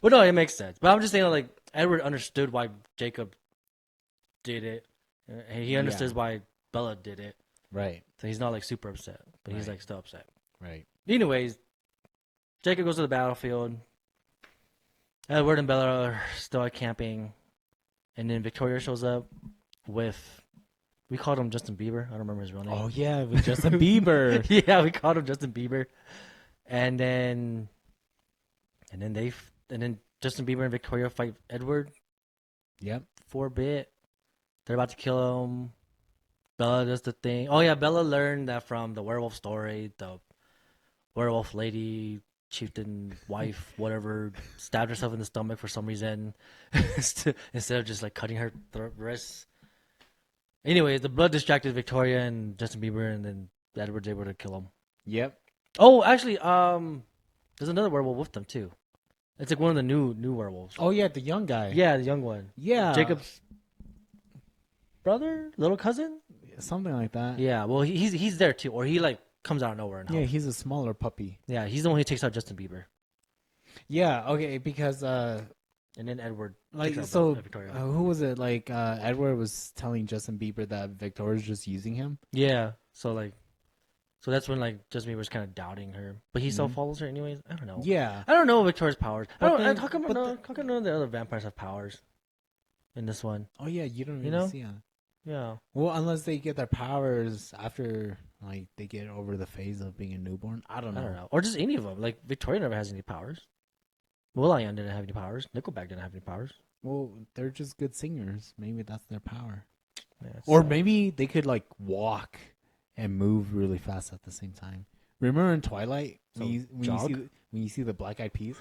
[SPEAKER 1] But no, it makes sense. But I'm just saying, like, Edward understood why Jacob did it. And he understands why Bella did it.
[SPEAKER 2] right,
[SPEAKER 1] So he's not, like, super upset. But he's, like, still upset.
[SPEAKER 2] right.
[SPEAKER 1] Anyways, Jacob goes to the battlefield. Edward and Bella are still out camping. And then Victoria shows up with... We called him Justin Bieber. I don't remember his real name.
[SPEAKER 2] Oh yeah, with Justin Bieber.
[SPEAKER 1] Yeah, we called him Justin Bieber. And then Justin Bieber and Victoria fight Edward
[SPEAKER 2] Yep.
[SPEAKER 1] for a bit. They're about to kill him. Bella does the thing. Oh yeah, Bella learned that from the werewolf story. The werewolf lady, chieftain, wife, whatever, stabbed herself in the stomach for some reason instead of just like cutting her wrists. Anyway, the blood distracted Victoria and Justin Bieber, and then Edward's able to kill him.
[SPEAKER 2] Yep.
[SPEAKER 1] Oh, actually, there's another werewolf with them too. It's like one of the new werewolves.
[SPEAKER 2] Oh yeah, the young guy.
[SPEAKER 1] Yeah, the young one.
[SPEAKER 2] Yeah.
[SPEAKER 1] Jacob's brother, little cousin.
[SPEAKER 2] Something like that.
[SPEAKER 1] Yeah, well, he's there too, or he like comes out of nowhere and helps.
[SPEAKER 2] Yeah, he's a smaller puppy.
[SPEAKER 1] Yeah, he's the one who takes out Justin Bieber,
[SPEAKER 2] Yeah. Okay. Because
[SPEAKER 1] and then Edward.
[SPEAKER 2] like
[SPEAKER 1] takes out
[SPEAKER 2] so,
[SPEAKER 1] Victoria.
[SPEAKER 2] who was it? Like Edward was telling Justin Bieber that Victoria's just using him.
[SPEAKER 1] Yeah, so that's when like Justin Bieber's kind of doubting her, but he still follows her anyways. I don't know.
[SPEAKER 2] Yeah.
[SPEAKER 1] I don't know Victoria's powers.
[SPEAKER 2] But then-
[SPEAKER 1] How come
[SPEAKER 2] but
[SPEAKER 1] none of the other vampires have powers in this one?
[SPEAKER 2] Oh yeah, you don't really
[SPEAKER 1] know?
[SPEAKER 2] see him.
[SPEAKER 1] Yeah.
[SPEAKER 2] Well, unless they get their powers after like they get over the phase of being a newborn. I don't know.
[SPEAKER 1] Or just any of them. Like Victoria never has any powers. Will.i.am didn't have any powers. Nickelback didn't have any powers.
[SPEAKER 2] Well, they're just good singers. Maybe that's their power.
[SPEAKER 1] Yeah,
[SPEAKER 2] Or maybe they could like walk and move really fast at the same time. Remember in Twilight when you see the Black Eyed Peas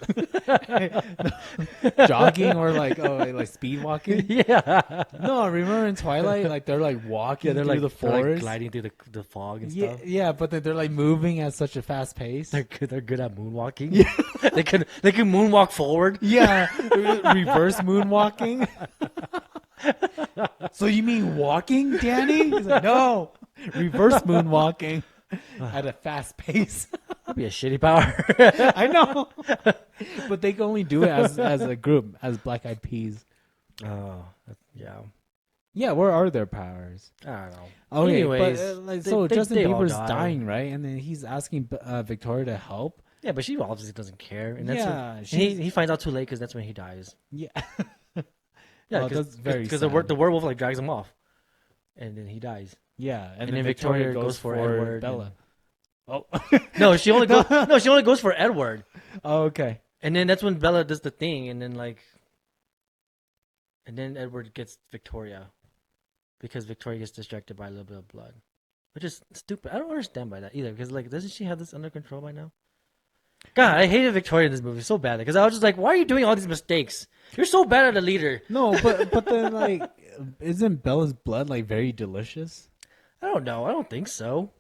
[SPEAKER 2] jogging or like speed walking?
[SPEAKER 1] Yeah.
[SPEAKER 2] No, remember in Twilight like they're like walking through the forest,
[SPEAKER 1] they're, like, gliding through the fog and stuff.
[SPEAKER 2] Yeah, but then they're like moving at such a fast pace.
[SPEAKER 1] They're good at moonwalking. Yeah. they can moonwalk forward.
[SPEAKER 2] Yeah, reverse moonwalking. So you mean walking, Danny? He's like, no, reverse moonwalking at a fast pace.
[SPEAKER 1] That'd be a shitty power.
[SPEAKER 2] I know, but they can only do it as a group, as Black Eyed Peas.
[SPEAKER 1] Oh, yeah.
[SPEAKER 2] Yeah, where are their powers?
[SPEAKER 1] I don't know.
[SPEAKER 2] Okay,
[SPEAKER 1] Anyways,
[SPEAKER 2] so Justin
[SPEAKER 1] they all
[SPEAKER 2] Bieber's
[SPEAKER 1] die.
[SPEAKER 2] dying, right? And then he's asking Victoria to help.
[SPEAKER 1] Yeah, but she obviously doesn't care. And that's
[SPEAKER 2] Yeah,
[SPEAKER 1] when, he finds out too late because that's when he dies.
[SPEAKER 2] Yeah,
[SPEAKER 1] Yeah,
[SPEAKER 2] Oh, that's very
[SPEAKER 1] because
[SPEAKER 2] sad.
[SPEAKER 1] the werewolf like drags him off, and then he dies.
[SPEAKER 2] yeah,
[SPEAKER 1] And then Victoria goes for Edward
[SPEAKER 2] Bella. Oh,
[SPEAKER 1] No, she only goes for Edward.
[SPEAKER 2] oh, okay.
[SPEAKER 1] And then that's when Bella does the thing, and then Edward gets Victoria, because Victoria gets distracted by a little bit of blood, which is stupid. I don't understand by that either, because like, doesn't she have this under control by now? God, I hated Victoria in this movie so badly because I was just like, why are you doing all these mistakes? You're so bad at a leader.
[SPEAKER 2] No, but then like, isn't Bella's blood like very delicious?
[SPEAKER 1] I don't know. I don't think so.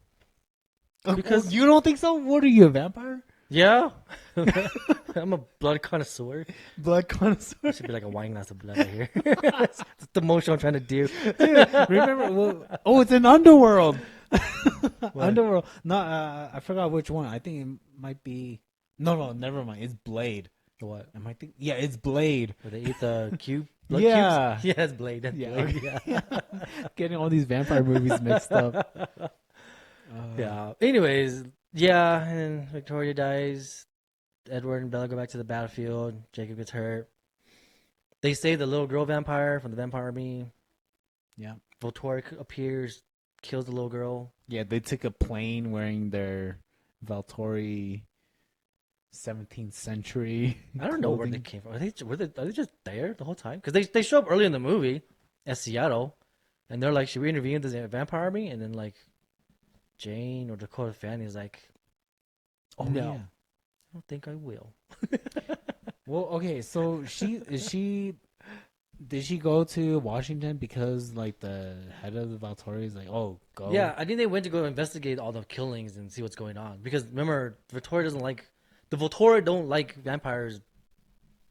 [SPEAKER 2] Because you don't think so? What are you, a vampire?
[SPEAKER 1] Yeah. I'm a blood connoisseur.
[SPEAKER 2] Blood connoisseur.
[SPEAKER 1] Should be like a wine glass of blood right here. That's the motion I'm trying to do.
[SPEAKER 2] Remember? It's in Underworld. Underworld. No, I forgot which one. I think it might be. No, never mind. It's Blade.
[SPEAKER 1] What?
[SPEAKER 2] Am I think? Yeah, it's Blade.
[SPEAKER 1] Where they eat the cube? Blood
[SPEAKER 2] Yeah.
[SPEAKER 1] cubes? Yeah, it's Blade. That's
[SPEAKER 2] Yeah.
[SPEAKER 1] Blade. Yeah.
[SPEAKER 2] Getting all these vampire movies mixed up.
[SPEAKER 1] Yeah. Anyways, yeah, and then Victoria dies. Edward and Bella go back to the battlefield. Jacob gets hurt. They save the little girl vampire from the vampire army.
[SPEAKER 2] Yeah.
[SPEAKER 1] Volturi appears, kills the little girl.
[SPEAKER 2] Yeah, they took a plane wearing their Valtori 17th century.
[SPEAKER 1] I don't know where they came from. Are they just there the whole time? Because they show up early in the movie at Seattle, and they're like, "Should we intervene in the vampire army?" And then like Jane or Dakota Fanning is like,
[SPEAKER 2] Oh
[SPEAKER 1] no.
[SPEAKER 2] yeah.
[SPEAKER 1] I don't think I will.
[SPEAKER 2] Well, okay, so did she go to Washington because like the head of the Valtori is like, oh, go?
[SPEAKER 1] Yeah, I think they went to go investigate all the killings and see what's going on. Because remember, the Volturi don't like vampires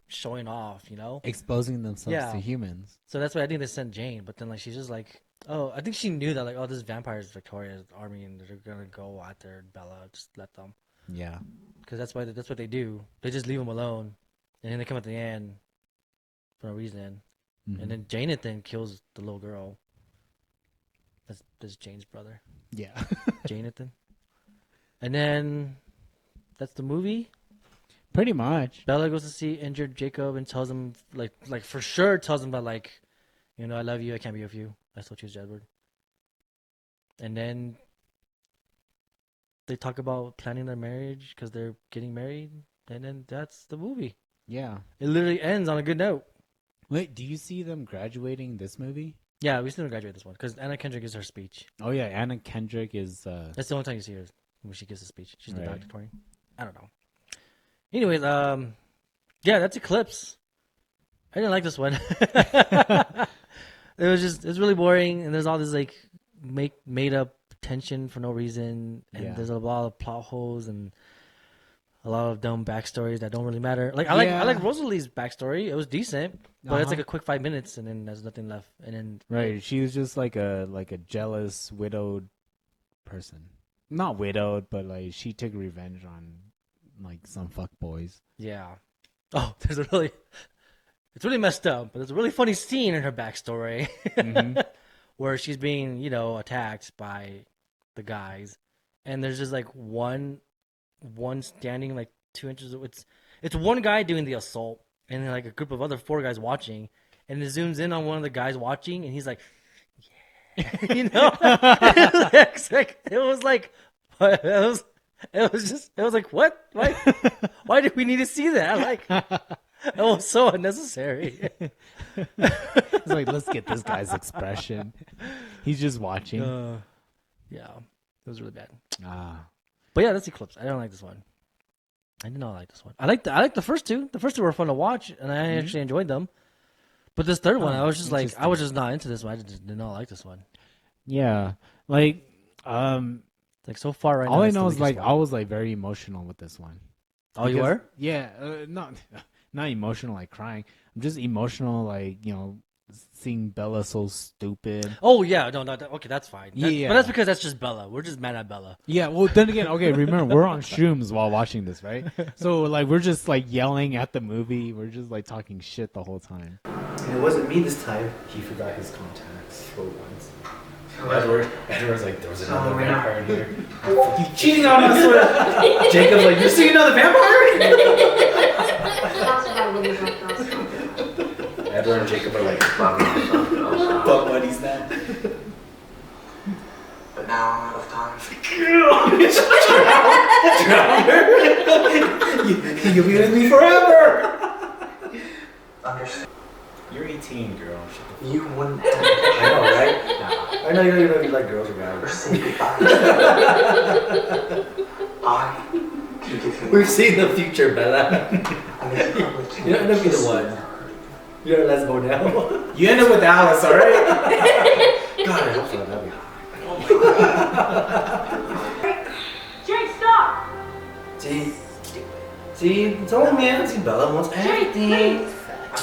[SPEAKER 1] showing off, you know?
[SPEAKER 2] Exposing themselves
[SPEAKER 1] Yeah.
[SPEAKER 2] to humans.
[SPEAKER 1] So that's why I think they sent Jane. But then like she's just like, oh, I think she knew that like, oh, this vampire is Victoria's army and they're gonna go after Bella. Just let them.
[SPEAKER 2] Yeah.
[SPEAKER 1] Because that's what they do. They just leave him alone, and then they come at the end for no reason.
[SPEAKER 2] Mhm.
[SPEAKER 1] And then Jonathan kills the little girl. That's Jane's brother,
[SPEAKER 2] Yeah.
[SPEAKER 1] Jonathan. And then that's the movie.
[SPEAKER 2] Pretty much.
[SPEAKER 1] Bella goes to see injured Jacob and tells him like for sure tells him that like, you know, I love you, I can't be with you. I still choose Edward. And then they talk about planning their marriage because they're getting married, and then that's the movie.
[SPEAKER 2] Yeah.
[SPEAKER 1] It literally ends on a good note.
[SPEAKER 2] Wait, do you see them graduating this movie?
[SPEAKER 1] Yeah, we still didn't graduate this one because Anna Kendrick gives her speech.
[SPEAKER 2] Oh yeah, Anna Kendrick is.
[SPEAKER 1] That's the only time you see her when she gives a speech. She's the
[SPEAKER 2] Right.
[SPEAKER 1] valedictorian. I don't know. Anyways, yeah, that's Eclipse. I didn't like this one. It's really boring, and there's all this like made up tension for no reason, and
[SPEAKER 2] Yeah.
[SPEAKER 1] there's a lot of plot holes and a lot of dumb backstories that don't really matter. Like I like Rosalie's backstory; it was decent, but it's like a quick 5 minutes, and then there's nothing left. And then
[SPEAKER 2] Right, she was just like a jealous widowed person. Not widowed, but like she took revenge on like some fuck boys.
[SPEAKER 1] yeah. Oh, it's really messed up, but there's a really funny scene in her backstory
[SPEAKER 2] Mhm.
[SPEAKER 1] where she's being, attacked by the guys, and there's just like one standing like 2 inches. It's one guy doing the assault, and then like a group of other 4 guys watching, and it zooms in on one of the guys watching, and he's like, yeah, it was like what? Why did we need to see that? Like, it was so unnecessary.
[SPEAKER 2] It's like, let's get this guy's expression. He's just watching.
[SPEAKER 1] Yeah, it was really bad.
[SPEAKER 2] Ah.
[SPEAKER 1] But yeah, that's Eclipse. I don't like this one. I did not like this one. I like the first two. The first two were fun to watch, and I actually enjoyed them. But this third one, I was just like, I was just not into this one. I just did not like this one.
[SPEAKER 2] Yeah, like
[SPEAKER 1] Like so far right now.
[SPEAKER 2] all I
[SPEAKER 1] it's the
[SPEAKER 2] know is
[SPEAKER 1] weakest
[SPEAKER 2] like
[SPEAKER 1] one.
[SPEAKER 2] I was like very emotional with this one.
[SPEAKER 1] Oh, you were?
[SPEAKER 2] Yeah, not emotional like crying. I'm just emotional like seeing Bella so stupid.
[SPEAKER 1] Oh yeah, no, okay, that's fine.
[SPEAKER 2] Yeah.
[SPEAKER 1] But that's because that's just Bella. We're just mad at Bella.
[SPEAKER 2] Yeah, well then again, okay, remember we're on shrooms while watching this, right? So like we're just like yelling at the movie. We're just like talking shit the whole time.
[SPEAKER 3] And it wasn't me this time. He forgot his contacts for once. Edward's like, there was another vampire in here. You cheating on us! Jacob's like, you see another vampire?
[SPEAKER 7] That's what I really like those.
[SPEAKER 3] Edward and Jacob are like, fuck buddies now.
[SPEAKER 6] But now I'm out of time.
[SPEAKER 3] You'll be with me forever!
[SPEAKER 6] Understand?
[SPEAKER 3] You're 18, girl. Shut the
[SPEAKER 6] You wouldn't have
[SPEAKER 3] I know, right? I know you don't even know if you like girls or
[SPEAKER 6] ever
[SPEAKER 3] guys.
[SPEAKER 6] say goodbye. I can give you.
[SPEAKER 3] We've seen the future, Bella.
[SPEAKER 6] I mean, probably
[SPEAKER 3] You don't end up being the one. You're let's go now. You end up with Alice, alright? God, I hope so. That'd be
[SPEAKER 5] Jake, stop!
[SPEAKER 3] Jay, See, it's only me. See, Bella wants everything.
[SPEAKER 6] I'm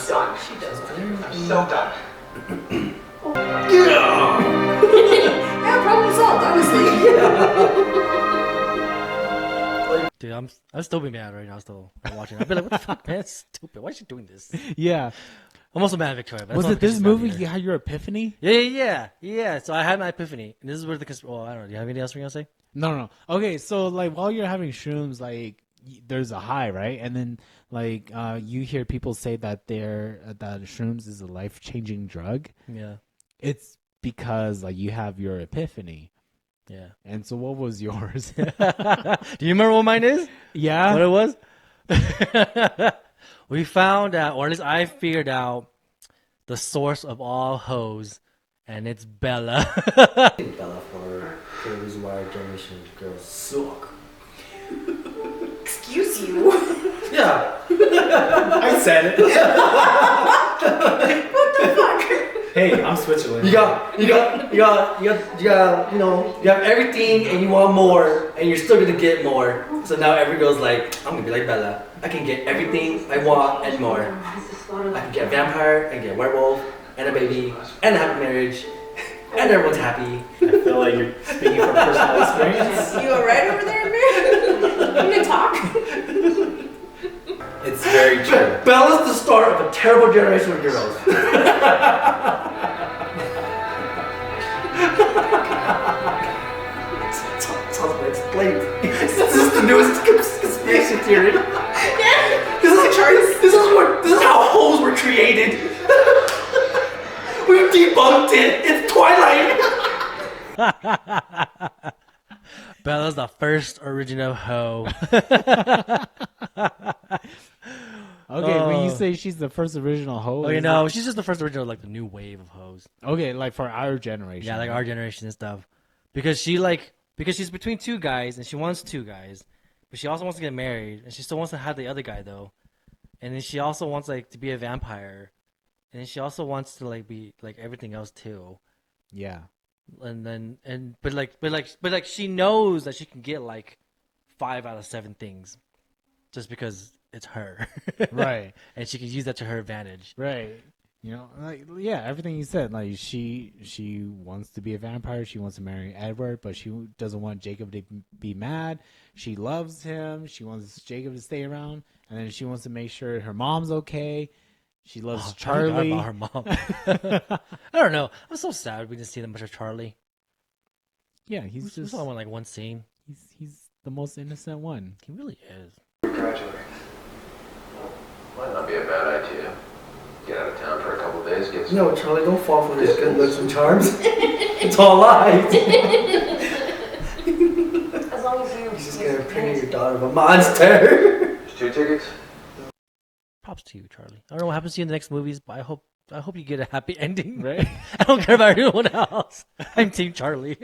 [SPEAKER 6] done.
[SPEAKER 5] She does.
[SPEAKER 6] I'm so done.
[SPEAKER 5] Yeah, problem solved, honestly.
[SPEAKER 1] Dude, I'm still be mad right now. Still watching. I'd be like, what the fuck, man? It's stupid. Why is she doing this?
[SPEAKER 2] Yeah.
[SPEAKER 1] I'm also mad at Victoria. But
[SPEAKER 2] Was
[SPEAKER 1] that's
[SPEAKER 2] it
[SPEAKER 1] not because
[SPEAKER 2] this
[SPEAKER 1] she's not
[SPEAKER 2] movie
[SPEAKER 1] here.
[SPEAKER 2] you had your epiphany?
[SPEAKER 1] Yeah. So I had my epiphany, and this is where the well, I don't know. Do you have anything else you're gonna say?
[SPEAKER 2] No. Okay, so like while you're having shrooms, like there's a high, right? And then like you hear people say that that shrooms is a life-changing drug.
[SPEAKER 1] Yeah.
[SPEAKER 2] It's because like you have your epiphany.
[SPEAKER 1] Yeah.
[SPEAKER 2] And so what was yours?
[SPEAKER 1] Do you remember what mine is?
[SPEAKER 2] Yeah.
[SPEAKER 1] What it was? We found out, or at least I figured out, the source of all hoes, and it's Bella.
[SPEAKER 3] Bella for the reason why our generation girls suck.
[SPEAKER 5] Excuse you.
[SPEAKER 3] Yeah.
[SPEAKER 2] I said it.
[SPEAKER 5] What the fuck?
[SPEAKER 2] Hey, I'm Switzerland.
[SPEAKER 3] You got, you have everything and you want more, and you're still gonna get more. So now every girl's like, I'm gonna be like Bella. I can get everything I want and more. I can get a vampire, and get a werewolf, and a baby, and a happy marriage, and everyone's happy.
[SPEAKER 2] I feel like you're speaking from personal experience.
[SPEAKER 5] You alright over there, man? You gonna talk?
[SPEAKER 2] It's very true.
[SPEAKER 3] Bella's the start of a terrible generation of girls. This is the newest conspiracy theory. This is how hoes were created. We debunked it. It's Twilight.
[SPEAKER 1] Bella's the first original hoe.
[SPEAKER 2] Okay, when you say she's the first original hoe,
[SPEAKER 1] Oh, you know, she's just the first original, like the new wave of hoes.
[SPEAKER 2] okay, like for our generation.
[SPEAKER 1] Yeah, like our generation and stuff. Because she's between two guys and she wants two guys, but she also wants to get married and she still wants to have the other guy though, and then she also wants like to be a vampire, and then she also wants to like be like everything else too.
[SPEAKER 2] Yeah.
[SPEAKER 1] But she knows that she can get like 5 out of 7 things, just because it's her,
[SPEAKER 2] Right.
[SPEAKER 1] And she can use that to her advantage.
[SPEAKER 2] Right. You know, like yeah, everything you said. Like she wants to be a vampire. She wants to marry Edward, but she doesn't want Jacob to be mad. She loves him. She wants Jacob to stay around, and then she wants to make sure her mom's okay. She loves Charlie.
[SPEAKER 1] I forgot about her mom. I don't know. I'm so sad we didn't see that much of Charlie.
[SPEAKER 2] Yeah, he's
[SPEAKER 1] We
[SPEAKER 2] just
[SPEAKER 1] saw him in like one scene.
[SPEAKER 2] he's the most innocent one.
[SPEAKER 1] He really is.
[SPEAKER 4] Graduate. Might not be a bad idea. Get out of town for a couple days, get some...
[SPEAKER 3] No, Charlie, don't fall for his good looks and charms. It's all lies.
[SPEAKER 7] As long as you.
[SPEAKER 3] He's just gonna bring your daughter of a monster.
[SPEAKER 4] There's 2 tickets?
[SPEAKER 1] Props to you, Charlie. I don't know what happens to you in the next movies, but I hope you get a happy ending.
[SPEAKER 2] Right?
[SPEAKER 1] I don't care about anyone else. I'm Team Charlie.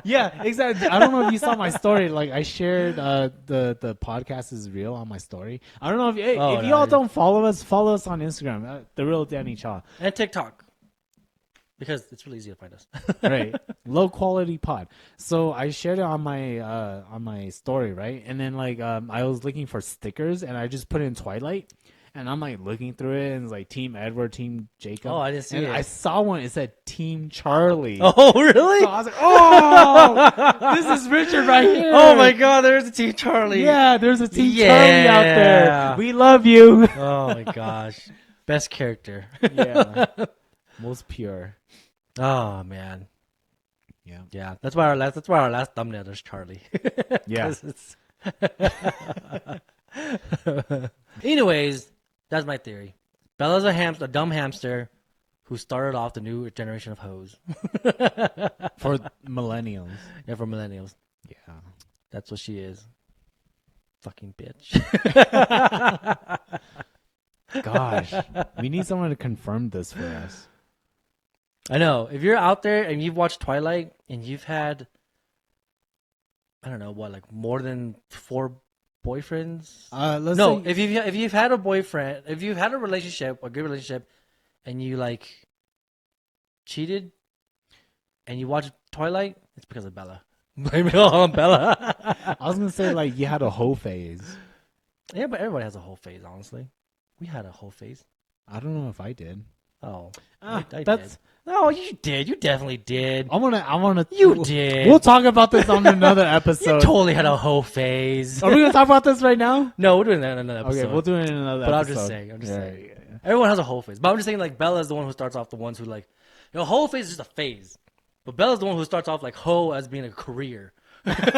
[SPEAKER 2] Yeah, exactly. I don't know if you saw my story. Like I shared the podcast is real on my story. I don't know if
[SPEAKER 1] Oh,
[SPEAKER 2] if
[SPEAKER 1] no,
[SPEAKER 2] y'all
[SPEAKER 1] I
[SPEAKER 2] don't follow us on Instagram. The real Danny Cha.
[SPEAKER 1] And TikTok. Because it's really easy to find us.
[SPEAKER 2] Right. Low quality pod. So I shared it on my story, right? And then like I was looking for stickers and I just put in Twilight. And I'm like looking through it and it's like Team Edward, Team Jacob.
[SPEAKER 1] Oh, I didn't see
[SPEAKER 2] and
[SPEAKER 1] it.
[SPEAKER 2] I saw one, it said Team Charlie.
[SPEAKER 1] Oh, really?
[SPEAKER 2] So I was like, oh, this is Richard right here.
[SPEAKER 1] Oh my God, there's a Team Charlie.
[SPEAKER 2] Yeah, there's a Team
[SPEAKER 1] Yeah.
[SPEAKER 2] Charlie out there. We love you.
[SPEAKER 1] Oh my gosh. Best character.
[SPEAKER 2] Yeah. Most pure.
[SPEAKER 1] Oh man.
[SPEAKER 2] Yeah.
[SPEAKER 1] Yeah. That's why our last thumbnail is Charlie.
[SPEAKER 2] Yeah.
[SPEAKER 1] 'Cause it's- Anyways, that's my theory. Bella's a dumb hamster who started off the new generation of hoes.
[SPEAKER 2] For millennials.
[SPEAKER 1] Yeah, for millennials.
[SPEAKER 2] Yeah.
[SPEAKER 1] That's what she is. Fucking bitch.
[SPEAKER 2] Gosh. We need someone to confirm this for us.
[SPEAKER 1] I know. If you're out there and you've watched Twilight and you've had, I don't know what, like more than 4 boyfriends.
[SPEAKER 2] Let's
[SPEAKER 1] No,
[SPEAKER 2] say,
[SPEAKER 1] if you've had a boyfriend, if you've had a relationship, a good relationship, and you like cheated, and you watch Twilight, it's because of Bella. Blame it all on Bella.
[SPEAKER 2] I was gonna say like you had a hoe phase.
[SPEAKER 1] Yeah, but everybody has a whole phase, honestly. We had a whole phase.
[SPEAKER 2] I don't know if I did.
[SPEAKER 1] Oh.
[SPEAKER 2] Ah,
[SPEAKER 1] I
[SPEAKER 2] that's.
[SPEAKER 1] did. No, you did. You definitely did.
[SPEAKER 2] I wanna.
[SPEAKER 1] You did.
[SPEAKER 2] We'll talk about this on another
[SPEAKER 1] You
[SPEAKER 2] episode.
[SPEAKER 1] totally had a whole phase.
[SPEAKER 2] Are we gonna talk about this right now?
[SPEAKER 1] No, we're doing that in another episode.
[SPEAKER 2] Okay, we'll do it in another
[SPEAKER 1] But
[SPEAKER 2] episode.
[SPEAKER 1] I'm just saying.
[SPEAKER 2] Yeah.
[SPEAKER 1] Everyone has a whole phase. But I'm just saying, like, Bella is the one who starts off the ones who, like, whole phase is just a phase. But Bella's the one who starts off, like, hoe as being a career.
[SPEAKER 2] It's like,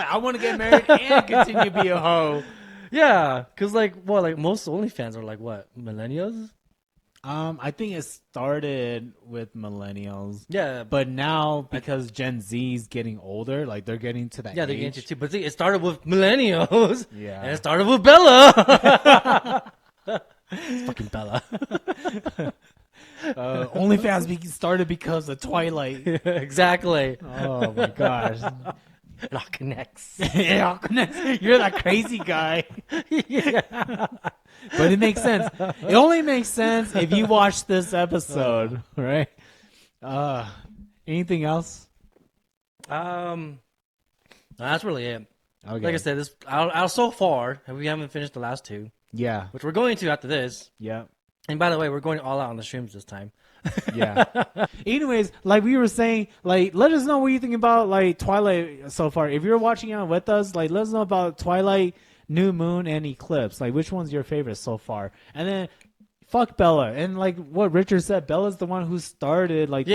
[SPEAKER 2] I want to get married and continue to be a hoe.
[SPEAKER 1] Yeah. Because, like, well, like, most OnlyFans are, like, what? Millennials?
[SPEAKER 2] I think it started with millennials.
[SPEAKER 1] Yeah.
[SPEAKER 2] But now, because Gen Z's getting older, like, they're getting to that
[SPEAKER 1] Yeah, they're
[SPEAKER 2] age.
[SPEAKER 1] getting to too. But see, it started with millennials.
[SPEAKER 2] Yeah.
[SPEAKER 1] And it started with Bella. It's fucking Bella.
[SPEAKER 2] OnlyFans started because of Twilight.
[SPEAKER 1] Exactly.
[SPEAKER 2] Oh, my gosh.
[SPEAKER 1] It all connects.
[SPEAKER 2] It all connects. You're that crazy guy.
[SPEAKER 1] Yeah.
[SPEAKER 2] But it makes sense. It only makes sense if you watch this episode, right? Anything else?
[SPEAKER 1] That's really it.
[SPEAKER 2] Okay.
[SPEAKER 1] Like I said, this out so far, and we haven't finished the last two,
[SPEAKER 2] Yeah.
[SPEAKER 1] which we're going to after this.
[SPEAKER 2] Yeah.
[SPEAKER 1] And by the way, we're going all out on the streams this time.
[SPEAKER 2] Yeah. Anyways, like we were saying, like, let us know what you think about, like, Twilight so far. If you're watching it with us, like, let us know about Twilight, New Moon, and Eclipse. Like, which one's your favorite so far? And then, fuck Bella. And like what Richard said, Bella's the one who started, like,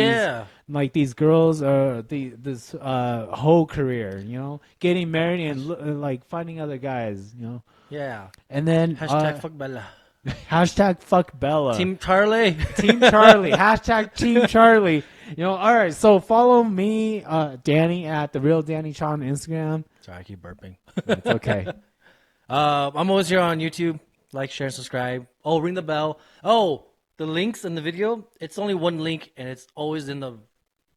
[SPEAKER 2] these girls, this whole career, you know, getting married and like finding other guys, you know.
[SPEAKER 1] Yeah.
[SPEAKER 2] And then
[SPEAKER 1] Hashtag fuck Bella.
[SPEAKER 2] Hashtag fuck Bella.
[SPEAKER 1] Team Charlie.
[SPEAKER 2] Team Charlie. Hashtag Team Charlie. You know, all right. So follow me, Danny, at The Real Danny Chan on Instagram.
[SPEAKER 1] Sorry, I keep burping.
[SPEAKER 2] It's okay.
[SPEAKER 1] I'm always here on YouTube. Like, share, and subscribe. Oh, ring the bell. Oh, the links in the video, it's only one link, and it's always in the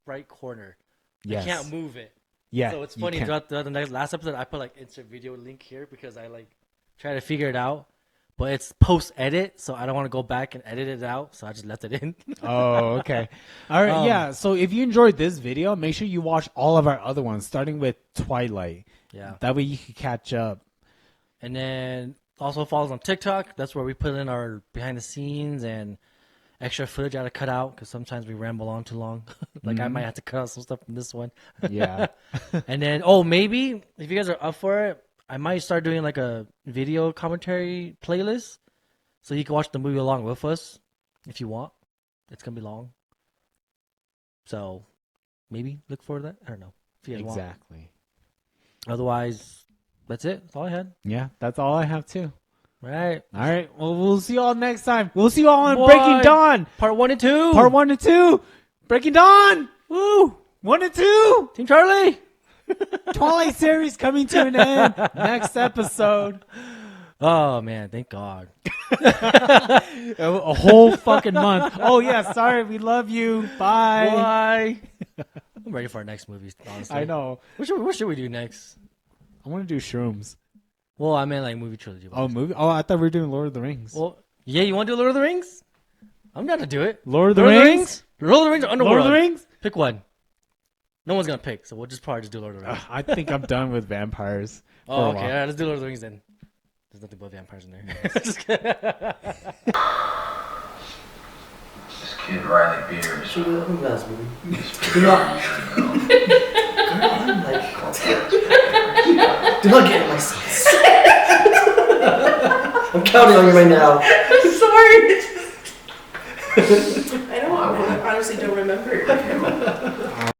[SPEAKER 1] right corner.
[SPEAKER 2] Yes.
[SPEAKER 1] I can't move it.
[SPEAKER 2] Yeah.
[SPEAKER 1] So it's funny, throughout the last episode, I put, like, insert video link here because I, like, try to figure it out. But it's post-edit, so I don't want to go back and edit it out, so I just left it in.
[SPEAKER 2] Oh, okay. All right, yeah. So if you enjoyed this video, make sure you watch all of our other ones, starting with Twilight.
[SPEAKER 1] Yeah.
[SPEAKER 2] That way you can catch up.
[SPEAKER 1] And then also follow us on TikTok. That's where we put in our behind-the-scenes and extra footage I had to cut out because sometimes we ramble on too long. Like, I might have to cut out some stuff from this one.
[SPEAKER 2] Yeah.
[SPEAKER 1] And then, maybe, if you guys are up for it, I might start doing like a video commentary playlist so you can watch the movie along with us if you want. It's going to be long. So maybe look forward to that. I don't know. If you guys want.
[SPEAKER 2] Exactly.
[SPEAKER 1] Otherwise, that's it. That's all I had.
[SPEAKER 2] Yeah, that's all I have too.
[SPEAKER 1] Right.
[SPEAKER 2] All right. Well, we'll see you all next time. We'll see you all on
[SPEAKER 1] Boy.
[SPEAKER 2] Breaking Dawn.
[SPEAKER 1] Part 1 and 2.
[SPEAKER 2] Part 1 and 2. Breaking Dawn. Woo. 1 and 2.
[SPEAKER 1] Team Charlie.
[SPEAKER 2] Twilight series coming to an end. Next episode.
[SPEAKER 1] Oh, man. Thank God.
[SPEAKER 2] A whole fucking month. Oh, yeah. Sorry. We love you. Bye.
[SPEAKER 1] Bye. I'm ready for our next movie, honestly.
[SPEAKER 2] I know.
[SPEAKER 1] What should we do next?
[SPEAKER 2] I want to do shrooms.
[SPEAKER 1] Well, I meant like movie trilogy.
[SPEAKER 2] Oh, movie? Oh, I thought we were doing Lord of the Rings.
[SPEAKER 1] Well, yeah, you want to do Lord of the Rings? I'm down to do it.
[SPEAKER 2] Lord of the Rings?
[SPEAKER 1] Lord of the Rings or Underworld?
[SPEAKER 2] Lord of the Rings?
[SPEAKER 1] Pick one. No one's going to pick, so we'll probably just do Lord of the Rings.
[SPEAKER 2] I think I'm done with vampires.
[SPEAKER 1] Oh, okay. All right, let's do Lord of the Rings then. There's nothing but vampires in there.
[SPEAKER 4] This kid Riley Beers.
[SPEAKER 3] Do not get in my sights. I'm counting on you right now.
[SPEAKER 5] I'm sorry. I honestly don't remember.